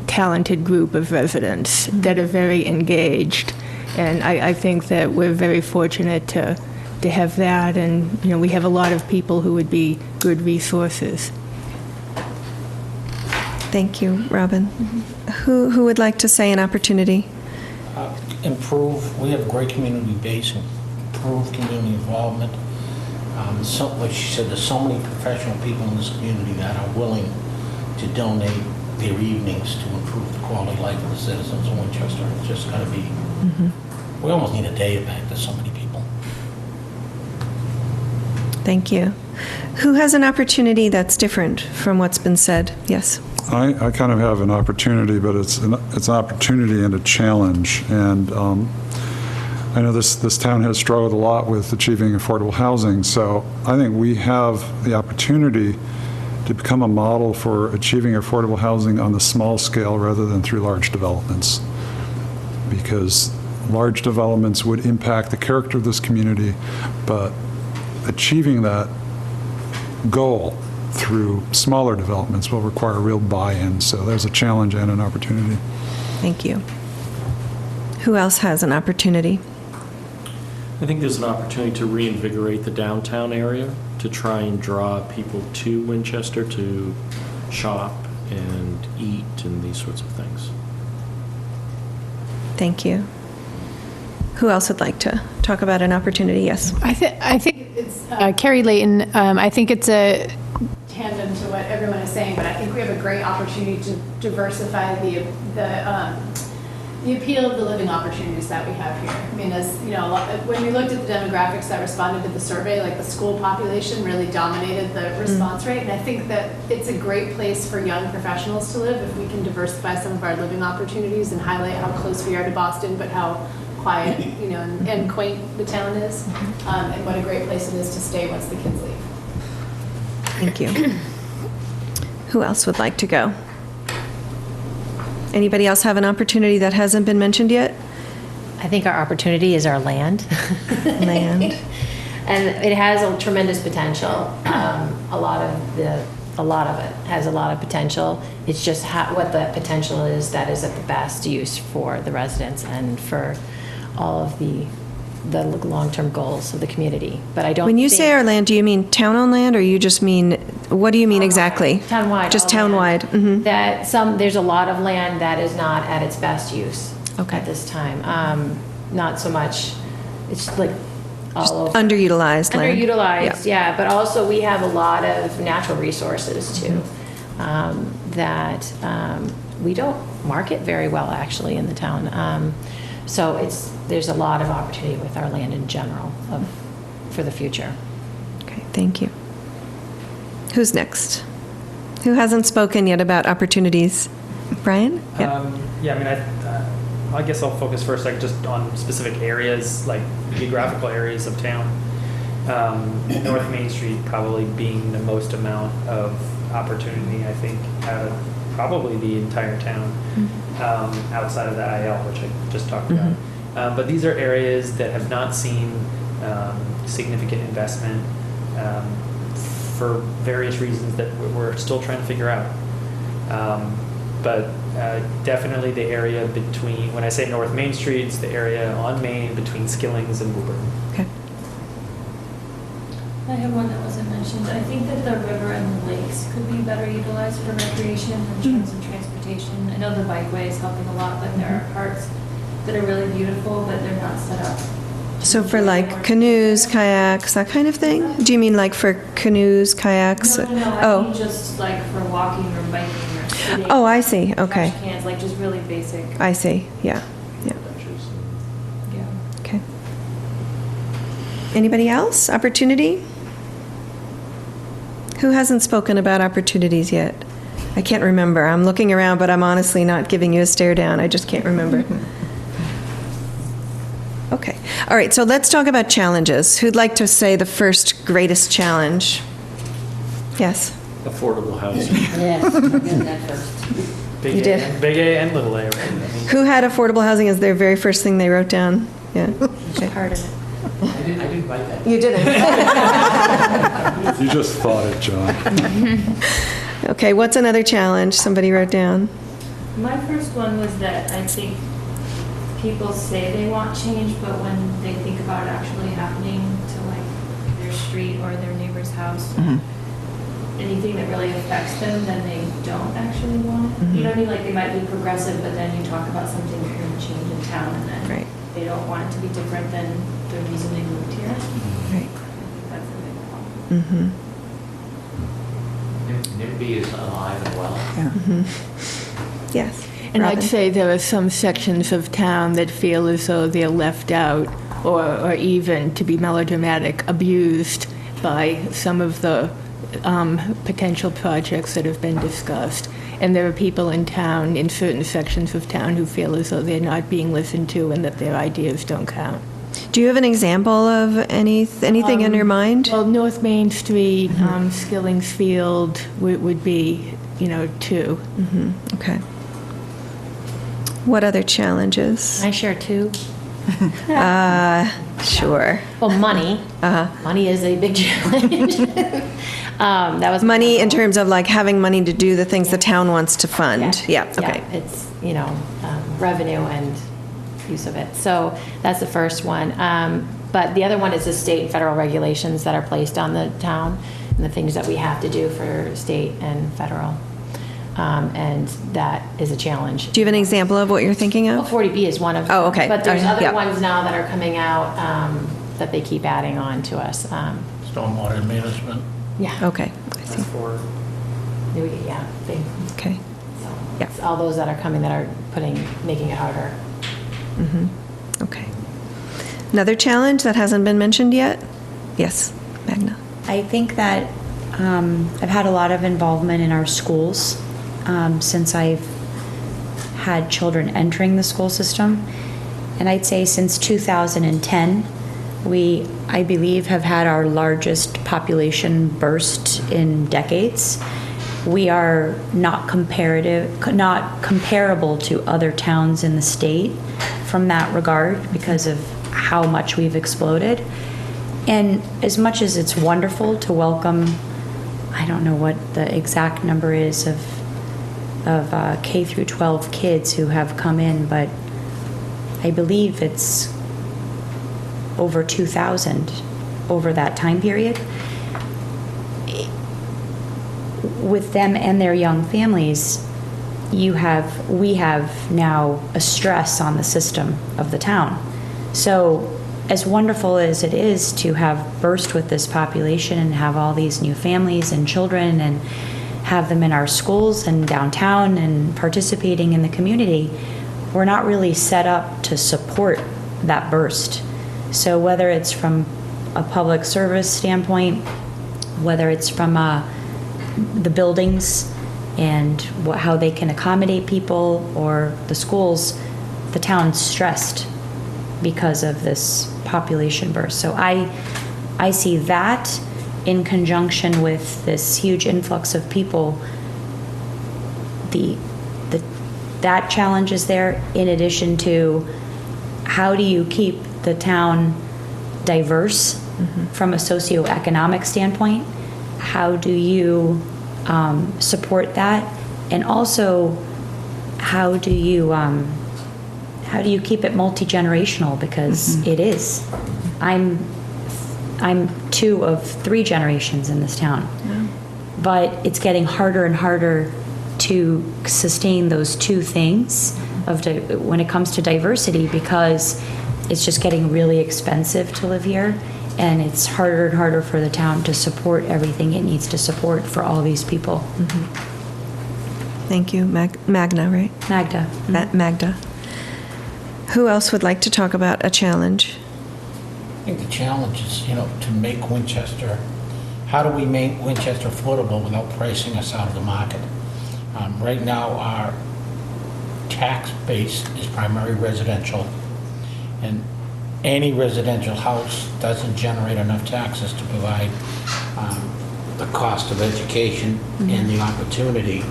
talented group of residents that are very engaged. And I think that we're very fortunate to have that. And, you know, we have a lot of people who would be good resources. Thank you, Robin. Who would like to say an opportunity? Improve, we have a great community base, improve community involvement. Like she said, there's so many professional people in this community that are willing to donate their evenings to improve the quality of life of the citizens of Winchester. It's just got to be, we almost need a day back. There's so many people. Thank you. Who has an opportunity that's different from what's been said? Yes. I kind of have an opportunity, but it's an opportunity and a challenge. And I know this town has struggled a lot with achieving affordable housing, so I think we have the opportunity to become a model for achieving affordable housing on the small scale rather than through large developments. Because large developments would impact the character of this community, but achieving that goal through smaller developments will require real buy-in. So there's a challenge and an opportunity. Thank you. Who else has an opportunity? I think there's an opportunity to reinvigorate the downtown area, to try and draw people to Winchester to shop and eat and these sorts of things. Thank you. Who else would like to talk about an opportunity? Yes. I think it's Carrie Layton. I think it's a tandem to what everyone is saying, but I think we have a great opportunity to diversify the appeal of the living opportunities that we have here. I mean, as you know, when we looked at the demographics that responded to the survey, like the school population really dominated the response rate, and I think that it's a great place for young professionals to live if we can diversify some of our living opportunities and highlight how close we are to Boston, but how quiet, you know, and quaint the town is, and what a great place it is to stay once the kids leave. Thank you. Who else would like to go? Anybody else have an opportunity that hasn't been mentioned yet? I think our opportunity is our land. Land. And it has a tremendous potential. A lot of it has a lot of potential. It's just what the potential is that is at the best use for the residents and for all of the long-term goals of the community. But I don't. When you say our land, do you mean town-owned land, or you just mean, what do you mean exactly? Townwide. Just townwide. Mm-hmm. There's a lot of land that is not at its best use at this time. Not so much. It's like all over. Underutilized land. Underutilized, yeah. But also we have a lot of natural resources too that we don't market very well actually in the town. So there's a lot of opportunity with our land in general for the future. Okay, thank you. Who's next? Who hasn't spoken yet about opportunities? Brian? I guess I'll focus for a second just on specific areas, like geographical areas of town. North Main Street probably being the most amount of opportunity, I think, out of probably the entire town, outside of the IL, which I just talked about. But these are areas that have not seen significant investment for various reasons that we're still trying to figure out. But definitely the area between, when I say North Main Street, it's the area on Main between Skillings and Woburn. Okay. I have one that wasn't mentioned. I think that the river and the lakes could be better utilized for recreation in terms of transportation. I know the bikeway is helping a lot, but there are parts that are really beautiful, but they're not set up So for like canoes, kayaks, that kind of thing? Do you mean like for canoes, kayaks? No, I Oh. mean just like for walking or biking or sitting. Oh, I see. Okay. Trash cans, like just really basic. I see. Yeah. Yeah. Okay. Anybody else? Opportunity? Who hasn't spoken about opportunities yet? I can't remember. I'm looking around, but I'm honestly not giving you a stare down. I just can't remember. Okay. All right, so let's talk about challenges. Who'd like to say the first greatest challenge? Yes. Affordable housing. Yes, I got that first. Big You A, did. Big A and little A, right? Who had affordable housing as their very first thing they wrote down? Yeah. Okay. Part of it. I didn't write that. You didn't. You just thought it, John. Okay, what's another challenge somebody wrote down? My first one was that I think people say they want change, but when they think about it actually happening to like their street or their neighbor's house, anything that really affects them, then they don't actually want it. You know what I mean? Like they might be progressive, but then you talk about something that's going to change in town, and then they don't want it to be different than the reason they moved here. Right. That's a big problem. NIMBY is alive and well. Yes. And Robin? I'd say there are some sections of town that feel as though they're left out, or even, to be melodramatic, abused by some of the potential projects that have been discussed. And there are people in town, in certain sections of town, who feel as though they're not being listened to and that their ideas don't count. Do you have an example of anything in your mind? Well, North Main Street, Skilling's Field would be, two. Okay. What other challenges? Can I share two? Sure. Well, money. Money is a big challenge. That was Money in terms of like having money to do the things the town wants to fund. Yeah. Okay. Yeah, it's, revenue and use of it. So that's the first one. But the other one is the state and federal regulations that are placed on the town and the things that we have to do for state and federal. And that is a challenge. Do you have an example of what you're thinking of? Well, 40B is one of them. Oh, okay. But there's other Yeah. ones now that are coming out that they keep adding on to us. Stormwater management. Yeah. Okay. I see. Yeah. Okay. So Yeah. it's all those that are coming that are making it harder. Okay. Another challenge that hasn't been mentioned yet? Yes, Magna. I think that I've had a lot of involvement in our schools since I've had children entering the school system. And I'd say since 2010, we, I believe, have had our largest population burst in decades. We are not comparable to other towns in the state from that regard because of how much we've exploded. And as much as it's wonderful to welcome, I don't know what the exact number is of K through 12 kids who have come in, but I believe it's over 2,000 over that time period. With them and their young families, we have now a stress on the system of the town. So as wonderful as it is to have burst with this population and have all these new families and children and have them in our schools and downtown and participating in the community, we're not really set up to support that burst. So whether it's from a public service standpoint, whether it's from the buildings and how they can accommodate people, or the schools, the town's stressed because of this population burst. So I see that in conjunction with this huge influx of people, that challenge is there, in addition to how do you keep the town diverse from a socioeconomic standpoint? How do you support that? And also, how do you keep it multi-generational? Because it is. I'm 2 of 3 generations in this town. But it's getting harder and harder to sustain those two things when it comes to diversity, because it's just getting really expensive to live here, and it's harder and harder for the town to support everything it needs to support for all these people. Thank you. Magna, right? Magda. Magda. Who else would like to talk about a challenge? I think the challenge is, to make Winchester, how do we make Winchester affordable without pricing us out of the market? Right now, our tax base is primarily residential, and any residential house doesn't generate enough taxes to provide the cost of education and the opportunity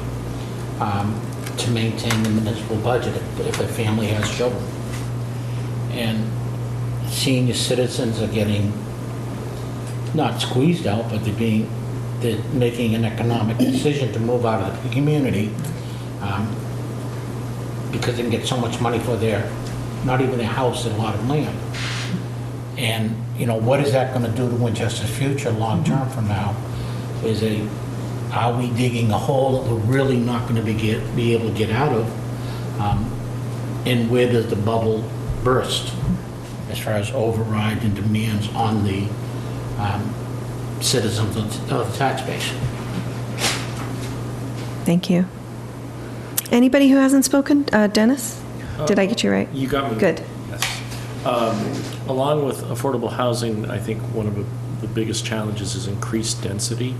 to maintain the municipal budget if a family has children. And senior citizens are getting, not squeezed out, but they're making an economic decision to move out of the community because they can get so much money for not even their house, a lot of land. And, what is that going to do to Winchester's future long term from now? Are we digging a hole that we're really not going to be able to get out of? And where does the bubble burst as far as override and demands on the citizens of the tax base? Thank you. Anybody who hasn't spoken? Dennis? Did I get you right? You got me. Good. Yes. Along with affordable housing, I think one of the biggest challenges is increased density.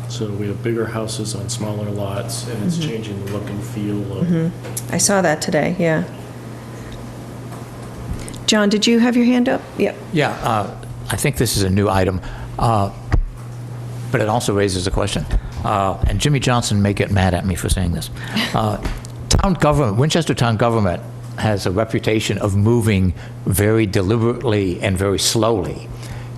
So we have bigger houses on smaller lots, and it's changing the look and feel of... I saw that today, yeah. John, did you have your hand up? Yep. Yeah, I think this is a new item, but it also raises a question. And Jimmy Johnson may get mad at me for saying this. Town government, Winchester town government has a reputation of moving very deliberately and very slowly.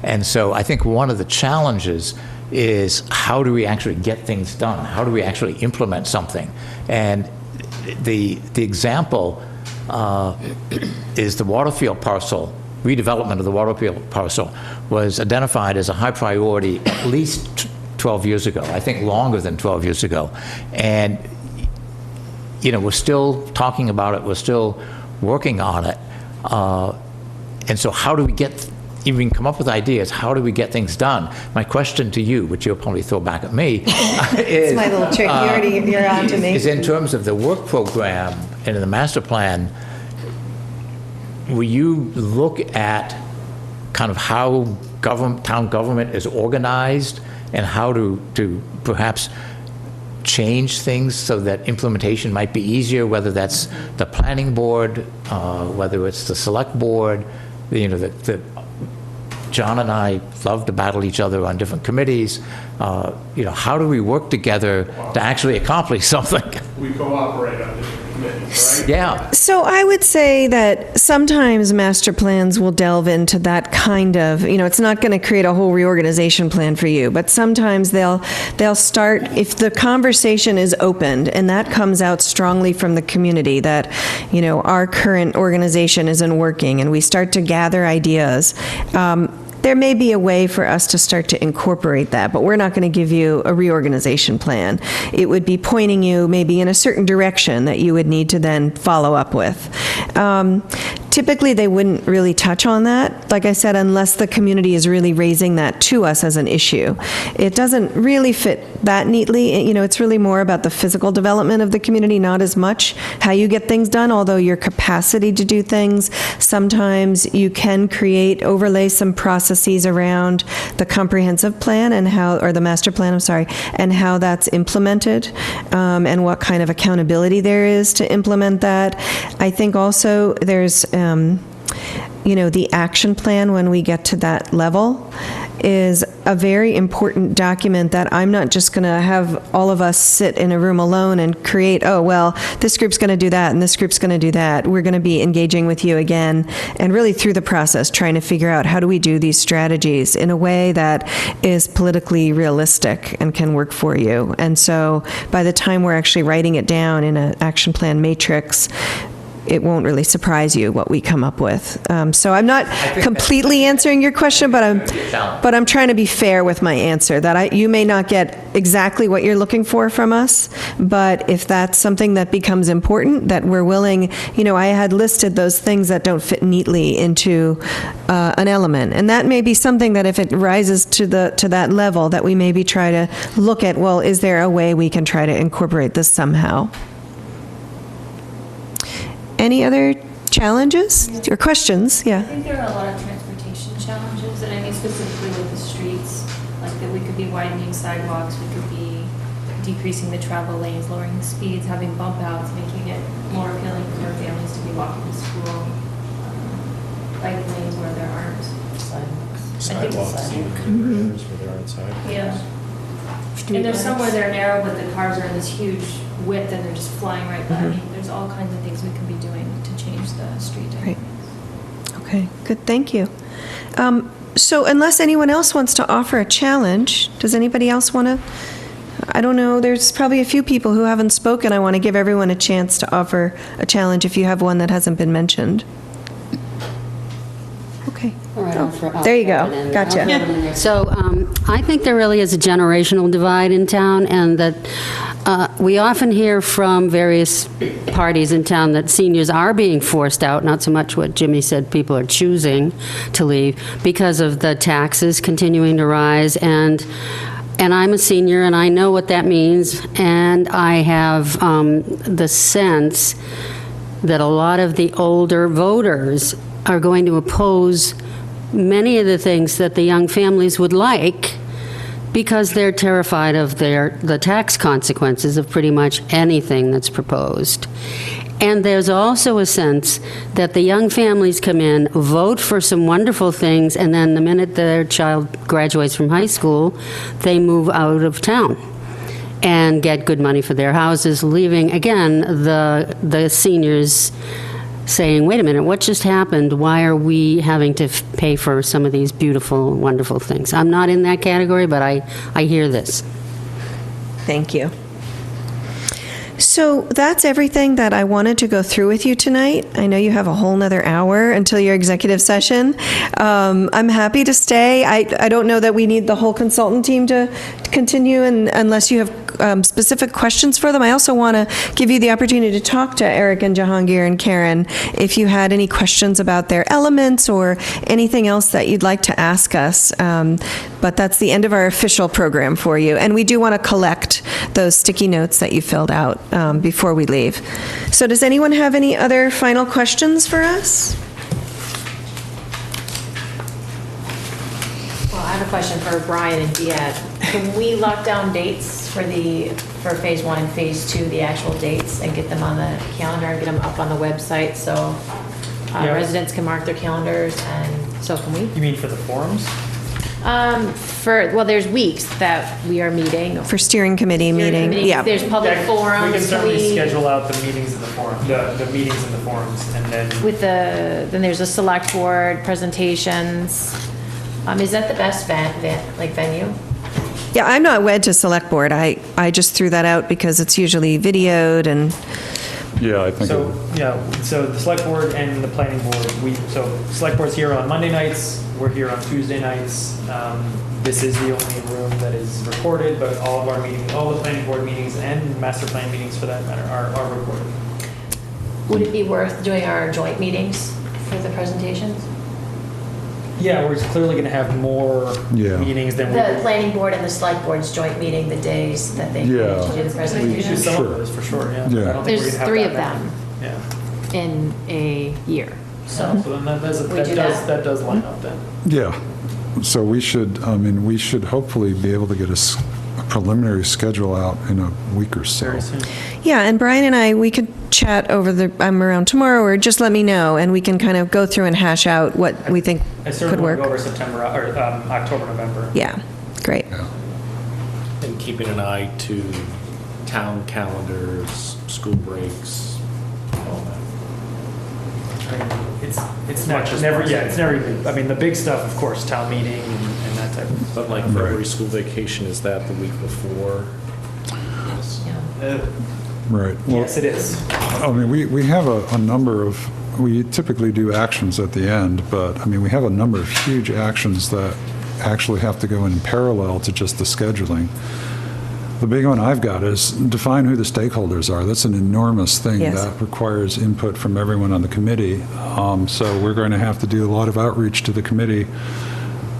And so I think one of the challenges is how do we actually get things done? How do we actually implement something? And the example is the Waterfield parcel. Redevelopment of the Waterfield parcel was identified as a high priority at least 12 years ago, I think longer than 12 years ago. And, we're still talking about it, we're still working on it. And so how do we even come up with ideas, how do we get things done? My question to you, which you'll probably throw back at me, It's my little trick. You're on to me. Is in terms of the work program and in the master plan, will you look at kind of how town government is organized and how to perhaps change things so that implementation might be easier, whether that's the planning board, whether it's the select board, John and I love to battle each other on different committees. How do we work together to actually accomplish something? We cooperate on different committees, right? Yeah. So I would say that sometimes master plans will delve into that kind of, it's not going to create a whole reorganization plan for you, but sometimes they'll start, if the conversation is opened and that comes out strongly from the community that, our current organization isn't working and we start to gather ideas, there may be a way for us to start to incorporate that, but we're not going to give you a reorganization plan. It would be pointing you maybe in a certain direction that you would need to then follow up with. Typically, they wouldn't really touch on that, like I said, unless the community is really raising that to us as an issue. It doesn't really fit that neatly. It's really more about the physical development of the community, not as much how you get things done, although your capacity to do things, sometimes you can overlay some processes around the comprehensive plan and or the master plan, and how that's implemented, and what kind of accountability there is to implement that. I think also there's the action plan, when we get to that level, is a very important document that I'm not just going to have all of us sit in a room alone and create, this group's going to do that and this group's going to do that. We're going to be engaging with you again and really through the process trying to figure out how do we do these strategies in a way that is politically realistic and can work for you. And so by the time we're actually writing it down in an action plan matrix, it won't really surprise you what we come up with. So I'm not completely answering your question, but I'm trying to be fair with my answer, that you may not get exactly what you're looking for from us, but if that's something that becomes important, that we're willing, I had listed those things that don't fit neatly into an element, and that may be something that if it rises to that level, that we maybe try to look at, well, is there a way we can try to incorporate this somehow? Any other challenges or questions? I Yeah. think there are a lot of transportation challenges, and I mean specifically with the streets, like that we could be widening sidewalks, we could be decreasing the travel lanes, lowering the speeds, having bump outs, making it more appealing for families to be walking to school, bike lanes where there aren't. Sidewalks, even areas where there aren't sidewalks. Yeah. And there's some where they're narrow, but the cars are in this huge width and they're just flying right by. I mean, there's all kinds of things we can be doing to change the street dynamics. Okay, good, thank you. So unless anyone else wants to offer a challenge, does anybody else want to? I don't know, there's probably a few people who haven't spoken. I want to give everyone a chance to offer a challenge if you have one that hasn't been mentioned. Okay. All right, I'll There you throw go. it in. Gotcha. I'll throw it in there. So I think there really is a generational divide in town, and that we often hear from various parties in town that seniors are being forced out, not so much what Jimmy said, people are choosing to leave, because of the taxes continuing to rise. And I'm a senior, and I know what that means, and I have the sense that a lot of the older voters are going to oppose many of the things that the young families would like, because they're terrified of the tax consequences of pretty much anything that's proposed. And there's also a sense that the young families come in, vote for some wonderful things, and then the minute their child graduates from high school, they move out of town and get good money for their houses, leaving, again, the seniors saying, wait a minute, what just happened? Why are we having to pay for some of these beautiful, wonderful things? I'm not in that category, but I hear this. Thank you. So that's everything that I wanted to go through with you tonight. I know you have a whole nother hour until your executive session. I'm happy to stay. I don't know that we need the whole consultant team to continue, and unless you have specific questions for them. I also want to give you the opportunity to talk to Eric and Jahangir and Karen if you had any questions about their elements or anything else that you'd like to ask us. But that's the end of our official program for you. And we do want to collect those sticky notes that you filled out before we leave. So does anyone have any other final questions for us? Well, I have a question for Brian and Diaz. Can we lock down dates for phase 1 and phase 2, the actual dates, and get them on the calendar and get them up on the website so Yeah. residents can mark their calendars, and so can we? You mean for the forums? Well, there's weeks that we are meeting. For steering committee meeting, yeah. There's public forums. We can certainly we- schedule out the meetings in the forum, the meetings in the forums, and then. Then there's a select board presentations. Is that the best venue? Yeah, I'm not wed to select board. I just threw that out because it's usually videoed and. Yeah, I think. So the select board and the planning board, select board's here on Monday nights, we're here on Tuesday nights. This is the only room that is recorded, but all of our meetings, all the planning board meetings and master plan meetings for that matter are recorded. Would it be worth doing our joint meetings for the presentations? Yeah, we're clearly going to have more meetings than we The do. planning board and the select board's joint meeting, the days that they do the We can do presentations. some of those for sure, yeah. I don't think we're There's gonna have 3 that of them many. in a year. So then we do that does line up then. Yeah, so we should hopefully be able to get a preliminary schedule out in a week or so. Very soon. Yeah, and Brian and we could chat I'm around tomorrow, or just let me know, and we can kind of go through and hash out what we think I could certainly want work. to go over September, or October, November. Yeah, great. And keeping an eye to town calendars, school breaks, all that. It's Much as never, possible. it's never, I mean, the big stuff, of course, town meeting and that type of. But like February school vacation, is that the week before? Right. Well, Yes, it is. I mean, we have a number of, we typically do actions at the end, but, I mean, we have a number of huge actions that actually have to go in parallel to just the scheduling. The big one I've got is define who the stakeholders are. That's an enormous thing. Yes. That requires input from everyone on the committee. So we're going to have to do a lot of outreach to the committee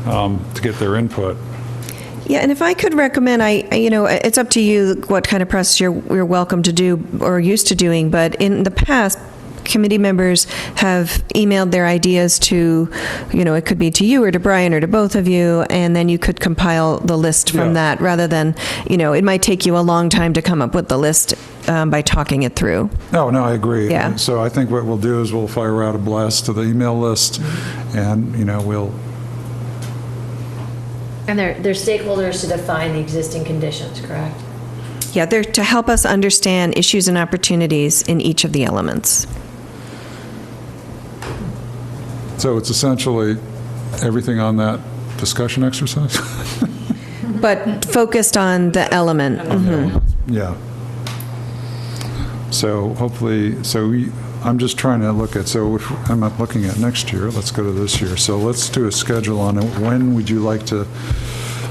to get their input. Yeah, and if I could recommend, it's up to you what kind of process you're welcome to do or used to doing, but in the past, committee members have emailed their ideas to, it could be to you or to Brian or to both of you, and then you could compile the list from that rather than, it might take you a long time to come up with the list by talking it through. No, I agree. Yeah. So I think what we'll do is we'll fire out a blast to the email list, and, we'll. And they're stakeholders to define the existing conditions, correct? Yeah, they're to help us understand issues and opportunities in each of the elements. So it's essentially everything on that discussion exercise? But focused on the element. Mm-hmm. Yeah. So hopefully, I'm just trying to look at, so if I'm not looking at next year, let's go to this year. So let's do a schedule on it. When would you like to,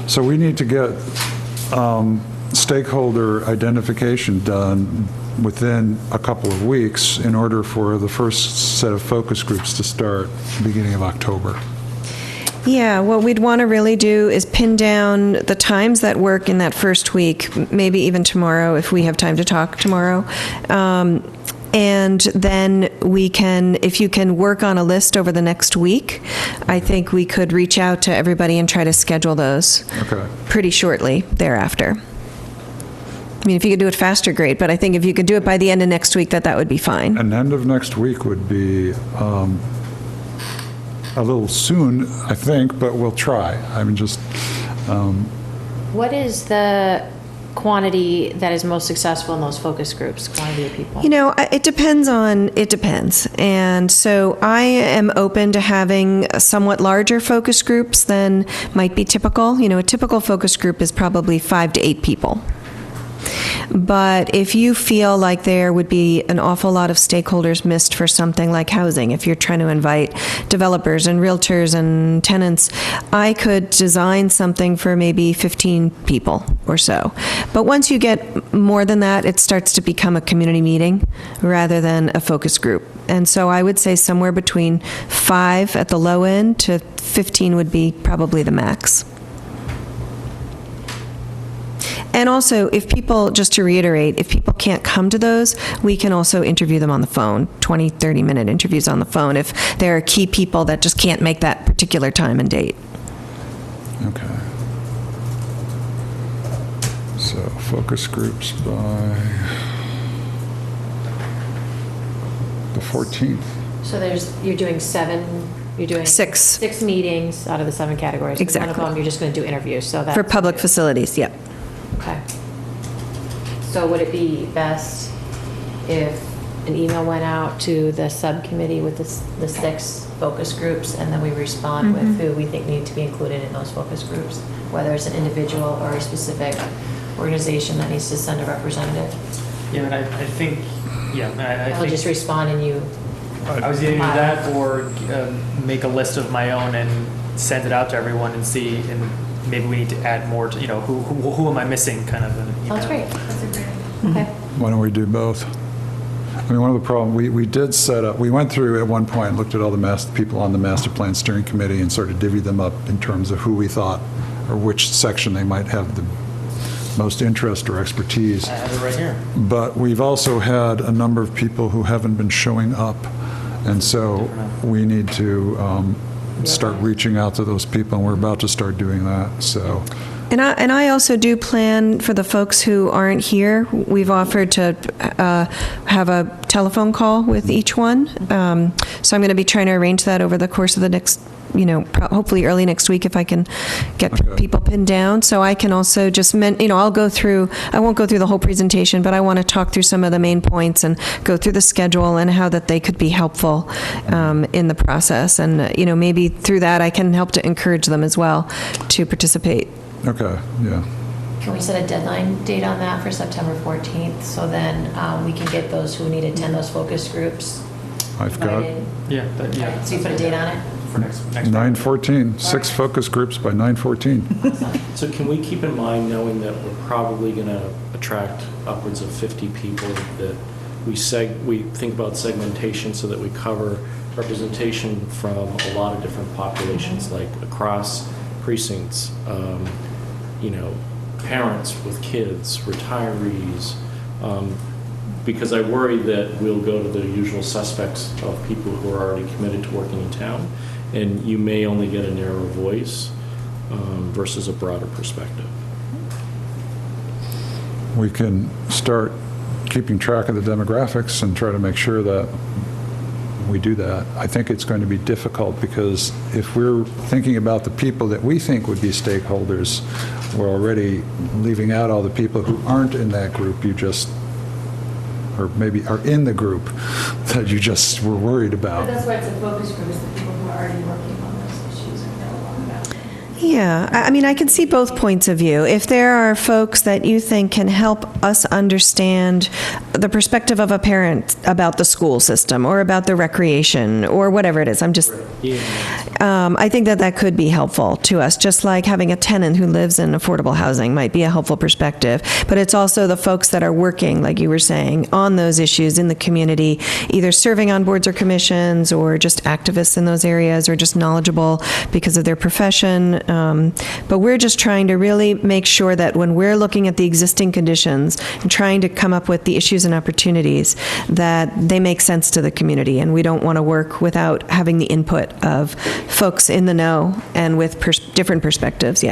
so we need to get stakeholder identification done within a couple of weeks in order for the first set of focus groups to start beginning of October. Yeah, what we'd want to really do is pin down the times that work in that first week, maybe even tomorrow if we have time to talk tomorrow. And then we can, if you can work on a list over the next week, I think we could reach out to everybody and try to schedule those pretty shortly thereafter. I mean, if you could do it faster, great, but I think if you could do it by the end of next week, that would be fine. And end of next week would be a little soon, I think, but we'll try. I mean, just... What is the quantity that is most successful in those focus groups, quantity of people? It depends. And so I am open to having somewhat larger focus groups than might be typical. A typical focus group is probably 5 to 8 people. But if you feel like there would be an awful lot of stakeholders missed for something like housing, if you're trying to invite developers and realtors and tenants, I could design something for maybe 15 people or so. But once you get more than that, it starts to become a community meeting rather than a focus group. And so I would say somewhere between 5 at the low end to 15 would be probably the max. And also, if people, just to reiterate, if people can't come to those, we can also interview them on the phone, 20, 30-minute interviews on the phone, if there are key people that just can't make that particular time and date. Okay. So focus groups by the 14th. So you're doing 6 meetings out of the 7 categories. Exactly. One of them, you're just going to do interviews, so that's... For public facilities, yep. Okay. So would it be best if an email went out to the subcommittee with the 6 focus groups, and then we respond with who we think need to be included in those focus groups, whether it's an individual or a specific organization that needs to send a representative? Yeah, and I think, I I'll think... just respond and you... I was either do that or make a list of my own and send it out to everyone and see, and maybe we need to add more to, who am I missing kind of. That's great. That's a great, okay. Why don't we do both? I mean, one of the problems, we did set up, we went through at one point, looked at all the people on the master plan steering committee and sort of divvied them up in terms of who we thought, or which section they might have the most interest or expertise. I have it right here. But we've also had a number of people who haven't been showing up, and so we need to start reaching out to those people, and we're about to start doing that, so. And I also do plan for the folks who aren't here. We've offered to have a telephone call with each one. So I'm going to be trying to arrange that over the course of the next, hopefully early next week if I can get people pinned down. So I can also just, I'll go through, I won't go through the whole presentation, but I want to talk through some of the main points and go through the schedule and how that they could be helpful in the process. And, maybe through that I can help to encourage them as well to participate. Okay, yeah. Can we set a deadline date on that for September 14th? So then we can get those who need to attend those focus groups. I've got invited? Yeah. So you put a date on it? For next 9/14, 6 focus groups by 9/14. So can we keep in mind, knowing that we're probably going to attract upwards of 50 people, that we think about segmentation so that we cover representation from a lot of different populations, like across precincts, parents with kids, retirees, because I worry that we'll go to the usual suspects of people who are already committed to working in town, and you may only get a narrow voice versus a broader perspective. We can start keeping track of the demographics and try to make sure that we do that. I think it's going to be difficult because if we're thinking about the people that we think would be stakeholders, we're already leaving out all the people who aren't in that group or maybe are in the group that you just were worried But about. that's why it's a focus group, is the people who are already working on those issues and know a lot about it. Yeah, I mean, I can see both points of view. If there are folks that you think can help us understand the perspective of a parent about the school system or about the recreation or whatever it is, I think that could be helpful to us, just like having a tenant who lives in affordable housing might be a helpful perspective. But it's also the folks that are working, like you were saying, on those issues in the community, either serving on boards or commissions or just activists in those areas or just knowledgeable because of their profession. But we're just trying to really make sure that when we're looking at the existing conditions and trying to come up with the issues and opportunities, that they make sense to the community, and we don't want to work without having the input of folks in the know and with different perspectives,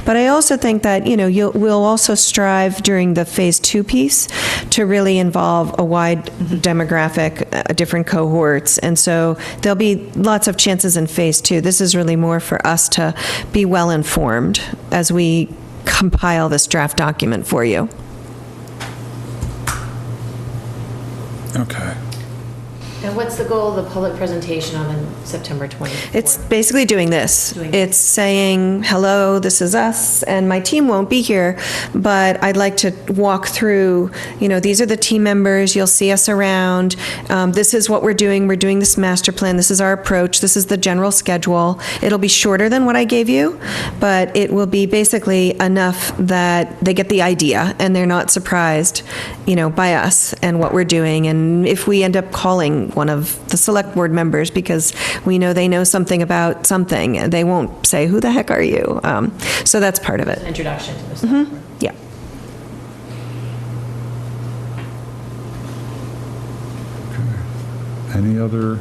But I also think that, we'll also strive during the phase 2 piece to really involve a wide demographic, different cohorts, and so there'll be lots of chances in phase 2. This is really more for us to be well informed as we compile this draft document for you. Okay. And what's the goal of the public presentation on the September 20th? It's basically doing this. It's saying, hello, this is us, and my team won't be here, but I'd like to walk through, these are the team members, you'll see us around, this is what we're doing this master plan, this is our approach, this is the general schedule. It'll be shorter than what I gave you, but it will be basically enough that they get the idea and they're not surprised, by us and what we're doing. And if we end up calling one of the select board members because we know they know something about something, they won't say, who the heck are you? So that's part of it. An introduction to this. Yeah. Any other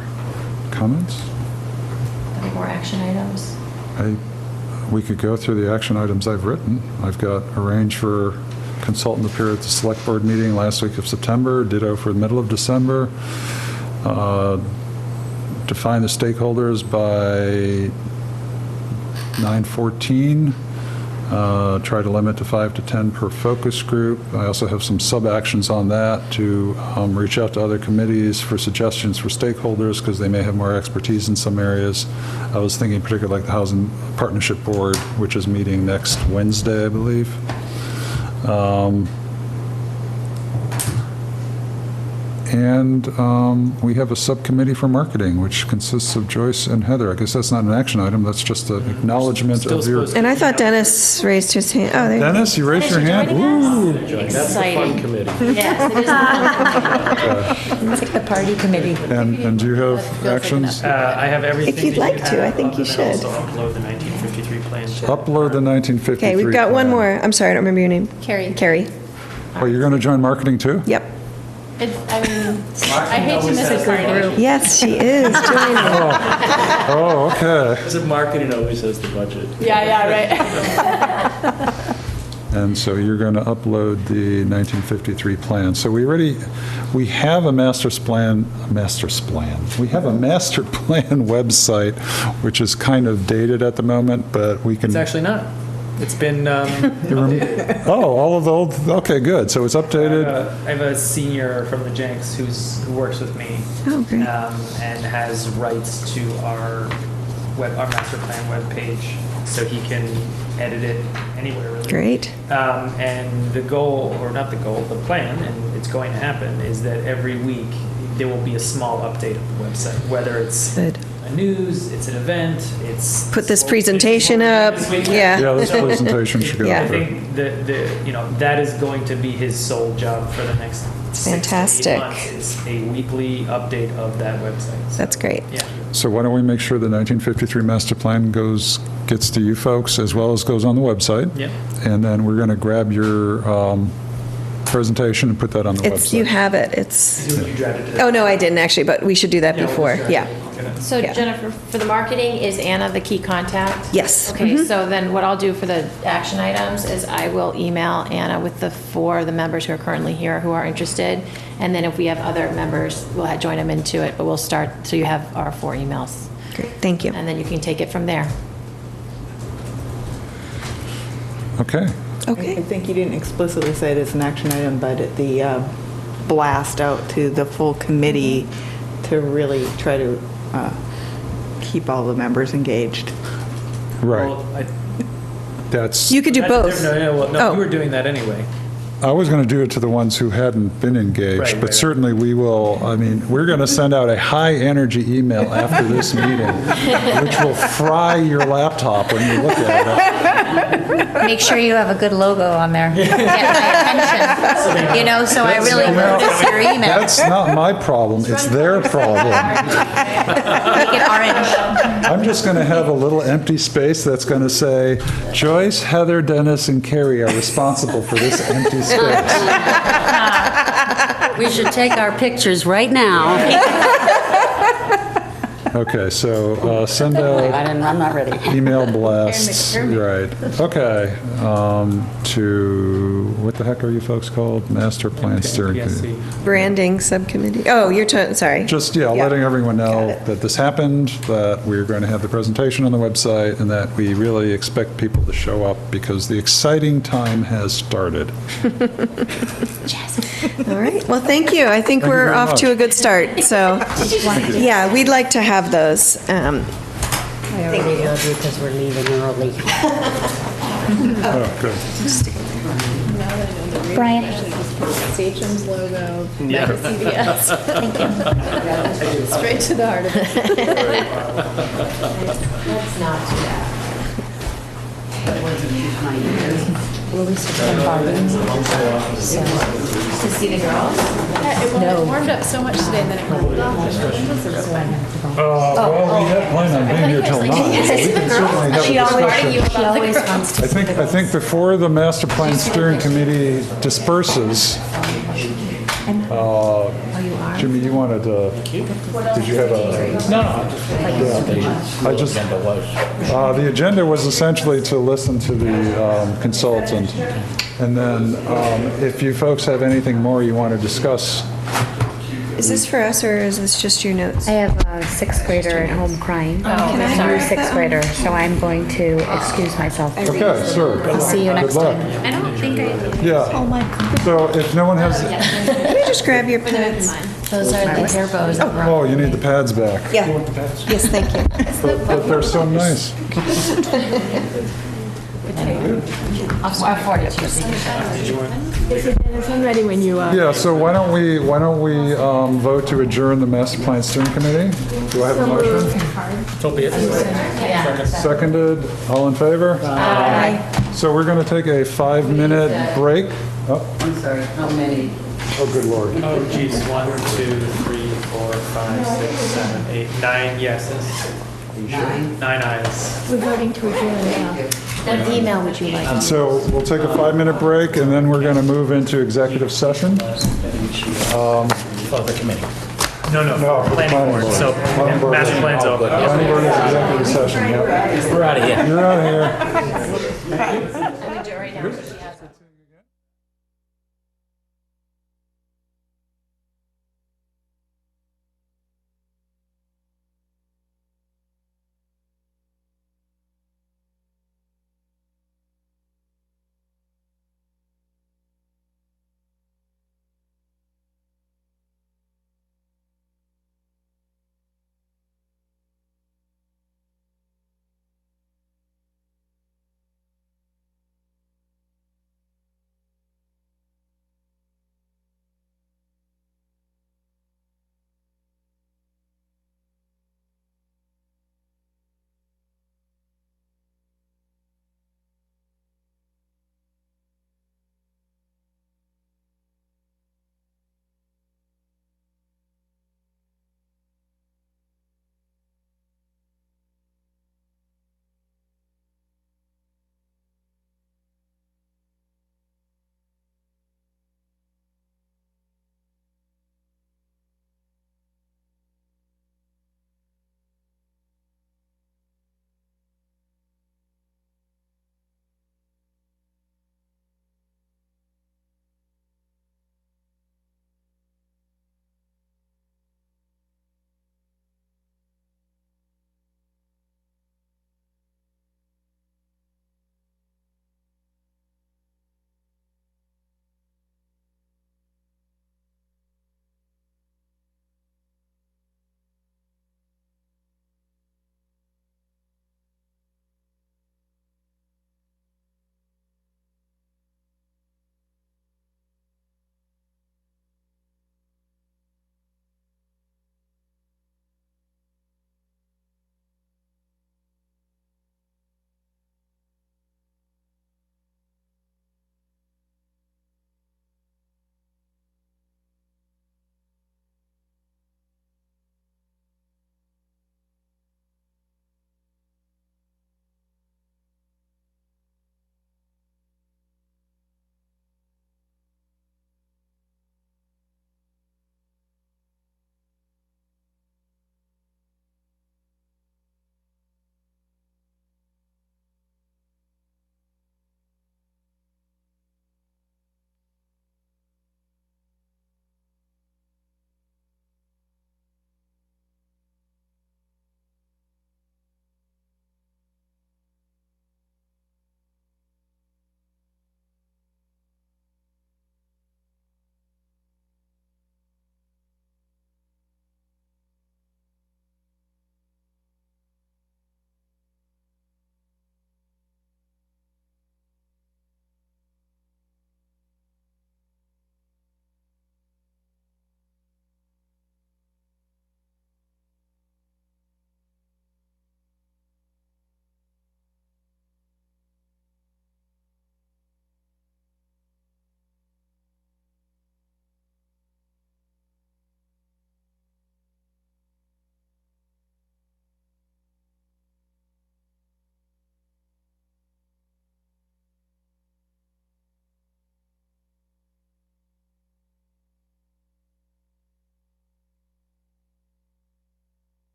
comments? Any more action items? We could go through the action items I've written. I've got arranged for consultant to appear at the select board meeting last week of September, ditto for the middle of December. Define the stakeholders by 9/14. Try to limit to 5 to 10 per focus group. I also have some sub-actions on that to reach out to other committees for suggestions for stakeholders because they may have more expertise in some areas. I was thinking particularly like the Housing Partnership Board, which is meeting next Wednesday, I believe. And we have a subcommittee for marketing, which consists of Joyce and Heather. I guess that's not an action item, that's just an acknowledgement of your... And I thought Dennis raised his hand. Oh, there you go. Dennis, you raised your hand? Ooh. That's the fun committee. Yes, it is the fun committee. It's like the party committee. And do you have actions? I have everything. If you'd that like to, I have, think you other than should. Also upload the 1953 plan. Upload the 1953. Okay, we've got one plan. more. I'm sorry, I don't remember your name. Carrie. Oh, you're going to join marketing too? Yep. I hate to miss a group. Yes, she is joining. Oh, okay. Because marketing always has the budget. Yeah, right. And so you're going to upload the 1953 plan. So we have a master plan. We have a master plan website, which is kind of dated at the moment, but we can... It's actually not. It's been updated. all of the old, okay, good. So it's updated. I have a senior from the Jenks who works with me and has rights to our master plan webpage. so he can edit it anywhere really. Great. And the goal, or not the goal, the plan, and it's going to happen, is that every week there will be a small update of the website, whether it's Good. a news, it's an event, it's Put this presentation up. Yeah. Yeah, this presentation should go Yeah. up I there. think that is going to be his sole job for the next 6 to 8 Fantastic. months. It's a weekly update of that website. So, That's great. yeah. So why don't we make sure the 1953 master plan gets to you folks as well as goes on the website? Yep. And then we're going to grab your presentation and put that on the It's, website. you have it. It's, You drafted it. oh, no, I didn't actually, but we should do that before. Yeah. So Yeah. Jennifer, for the marketing, is Anna the key contact? Yes. Okay, so then what I'll do for the action items is I will email Anna with the 4 of the members who are currently here who are interested. And then if we have other members, we'll join them into it, but we'll start, so you have our 4 emails. Great. Thank you. And then you can take it from there. Okay. Okay. I think you didn't explicitly say it as an action item, but the blast out to the full committee to really try to keep all the members engaged. Right. Well, That's, You could do both. No, Oh. you were doing that anyway. I was going to do it to the ones who hadn't been engaged, Right, but right. certainly we will, I mean, we're going to send out a high-energy email after this meeting, which will fry your laptop when you look at Make sure you have a good logo on there. Get my attention. You know, so I really notice your it. email. That's not my problem, it's their problem. Make it orange. I'm just going to have a little empty space that's going to say, Joyce, Heather, Dennis, and Carrie are responsible for this empty space. We should take our pictures right now. Okay, so send out I'm not ready. email blasts, right. Okay, to, what the heck are you folks called? Master Plan Steering Committee. PSC. Branding subcommittee. Oh, sorry. Just, yeah, letting everyone know that this happened, that we're going to have the presentation on the website, and that we really expect people to show up because the exciting time has started. All right. Well, thank you. I think Thank you we're very off much. to a good start. So, yeah, we'd like to have those. I already love you because we're leaving early. Oh, good. Brian. Sachem's logo, Yeah. Mega CVS. Thank you. Straight to the heart of it. Let's not do that. To see the girls? It warmed up so much today and then it cooled off and the windows are open. Well, we had planned on being here till 9, so we can certainly have a discussion. She always wants to. I think before the Master Plan Steering Committee disperses, Jimmy, you wanted to, did you have a? No, I just, The agenda was essentially to listen to the consultant, and then if you folks have anything more you want to discuss. Is this for us or is this just your notes? I have a 6th grader at home crying. Can I New have 6th grader, so I'm going to excuse myself. Okay, sure. I'll see you next Good luck. time. I don't think I. Yeah. Oh my God. So if no one has, Let me just grab your pens. Those are the hair bows. oh, you need the pads back. Yeah. Yes, thank you. But they're so nice. I'll forward it to you. Dennis, I'm ready when you are. Yeah, so why don't we vote to adjourn the Master Plan Steering Committee? Do I have a motion? So be it. Seconded, all in favor? Aye. So we're going to take a 5-minute break. Oh, I'm sorry, how many? oh, good Lord. Oh, geez, 1, 2, 3, 4, 5, 6, 7, 8, 9 yeses. Are you sure? 9 ayes. We're voting to adjourn now. What email would you like? So we'll take a 5-minute break, and then we're going to move into executive session. for the committee. No, No, planning board. So Planning board. master plan's over. Planning board is executive session, yep. We're out of here. You're out of here.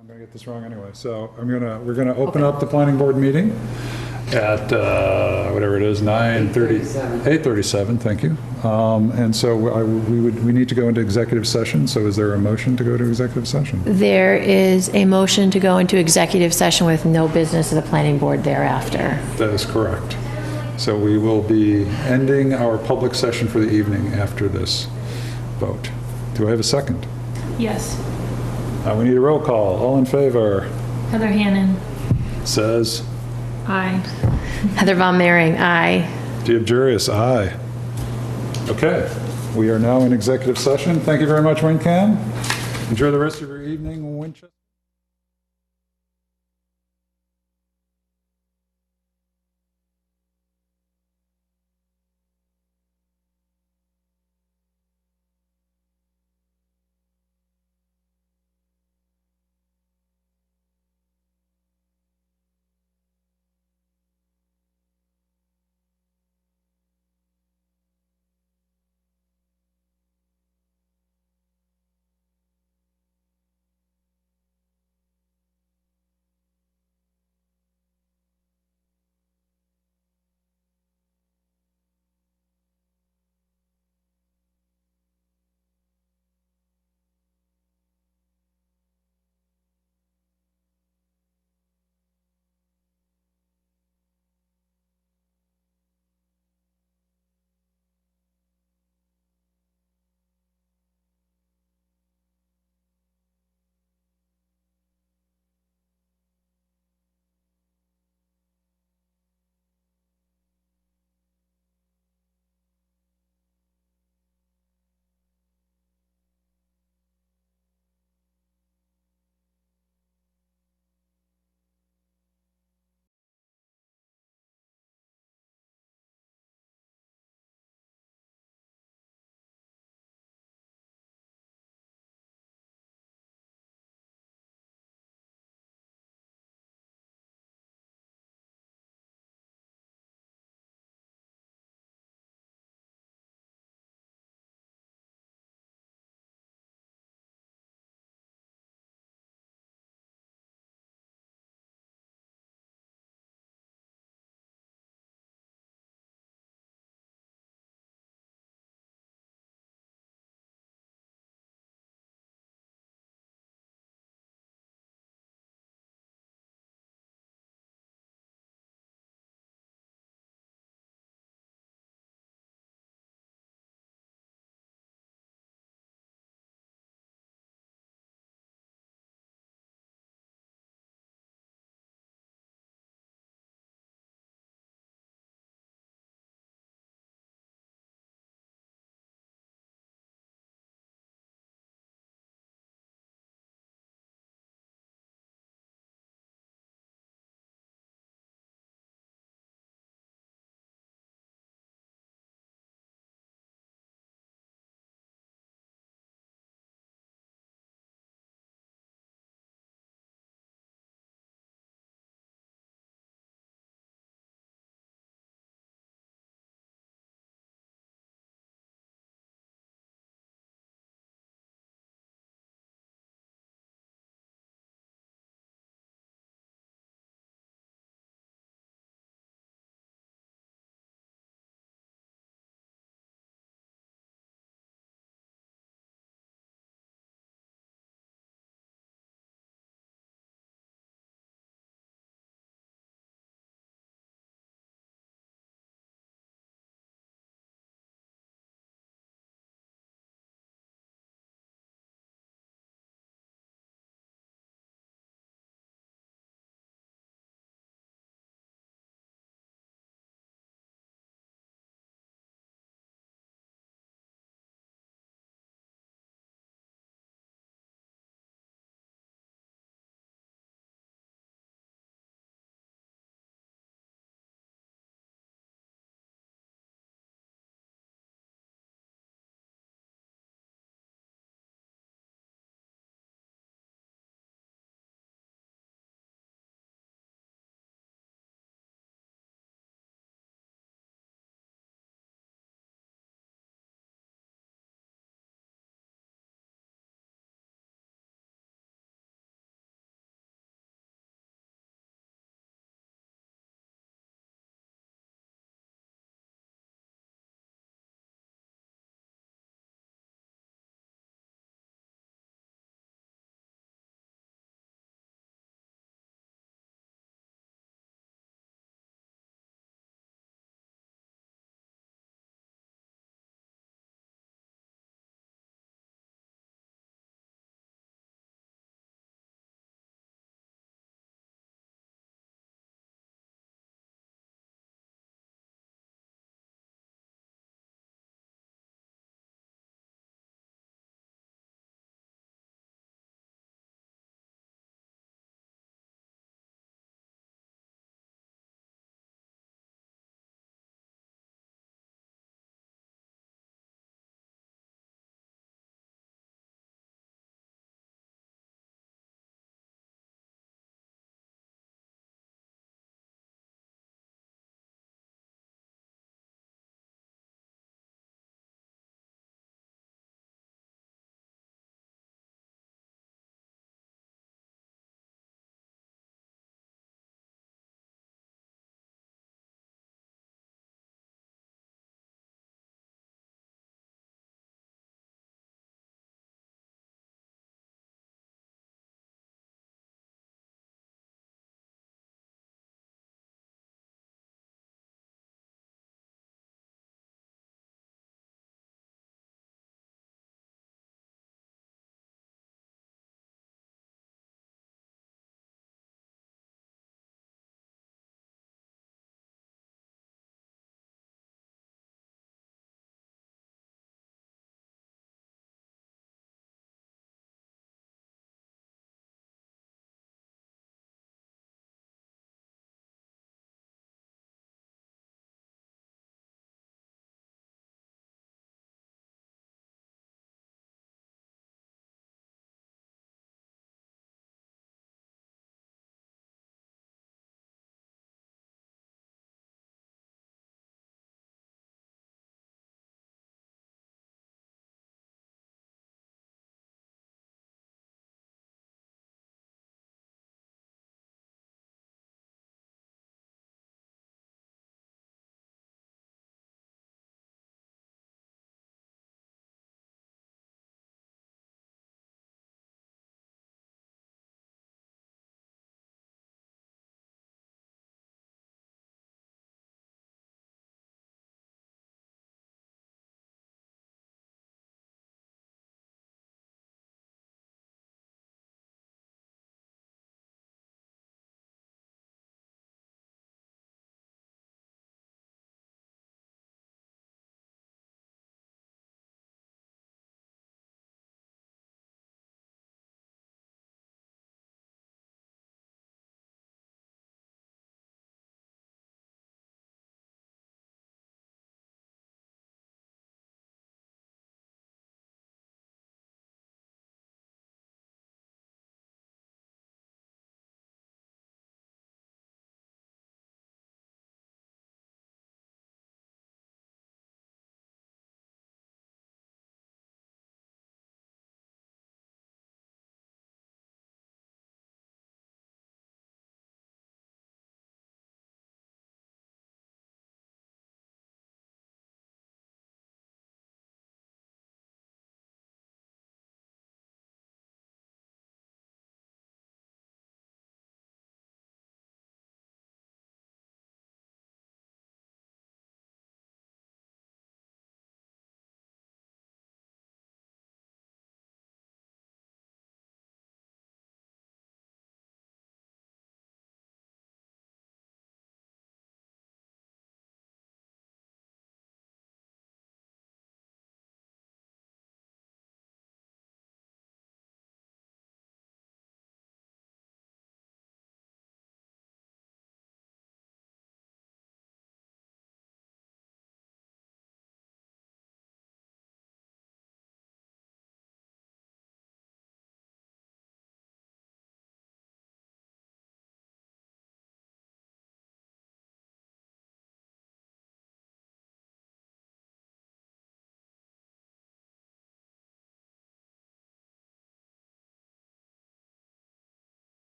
I'm going to get this wrong anyway. So we're going to open up the planning board meeting at whatever it is, 8:37. Thank you. And so we need to go into executive session. So is there a motion to go to executive session? There is a motion to go into executive session with no business of the planning board thereafter. That is correct. So we will be ending our public session for the evening after this vote. Do I have a second? Yes. We need a roll call. All in favor? Heather Hannon. Says. Aye. Heather Von Mering, aye. Diabjurius, aye. Okay, we are now in executive session. Thank you very much, WinCam. Enjoy the rest of your evening, Winchester.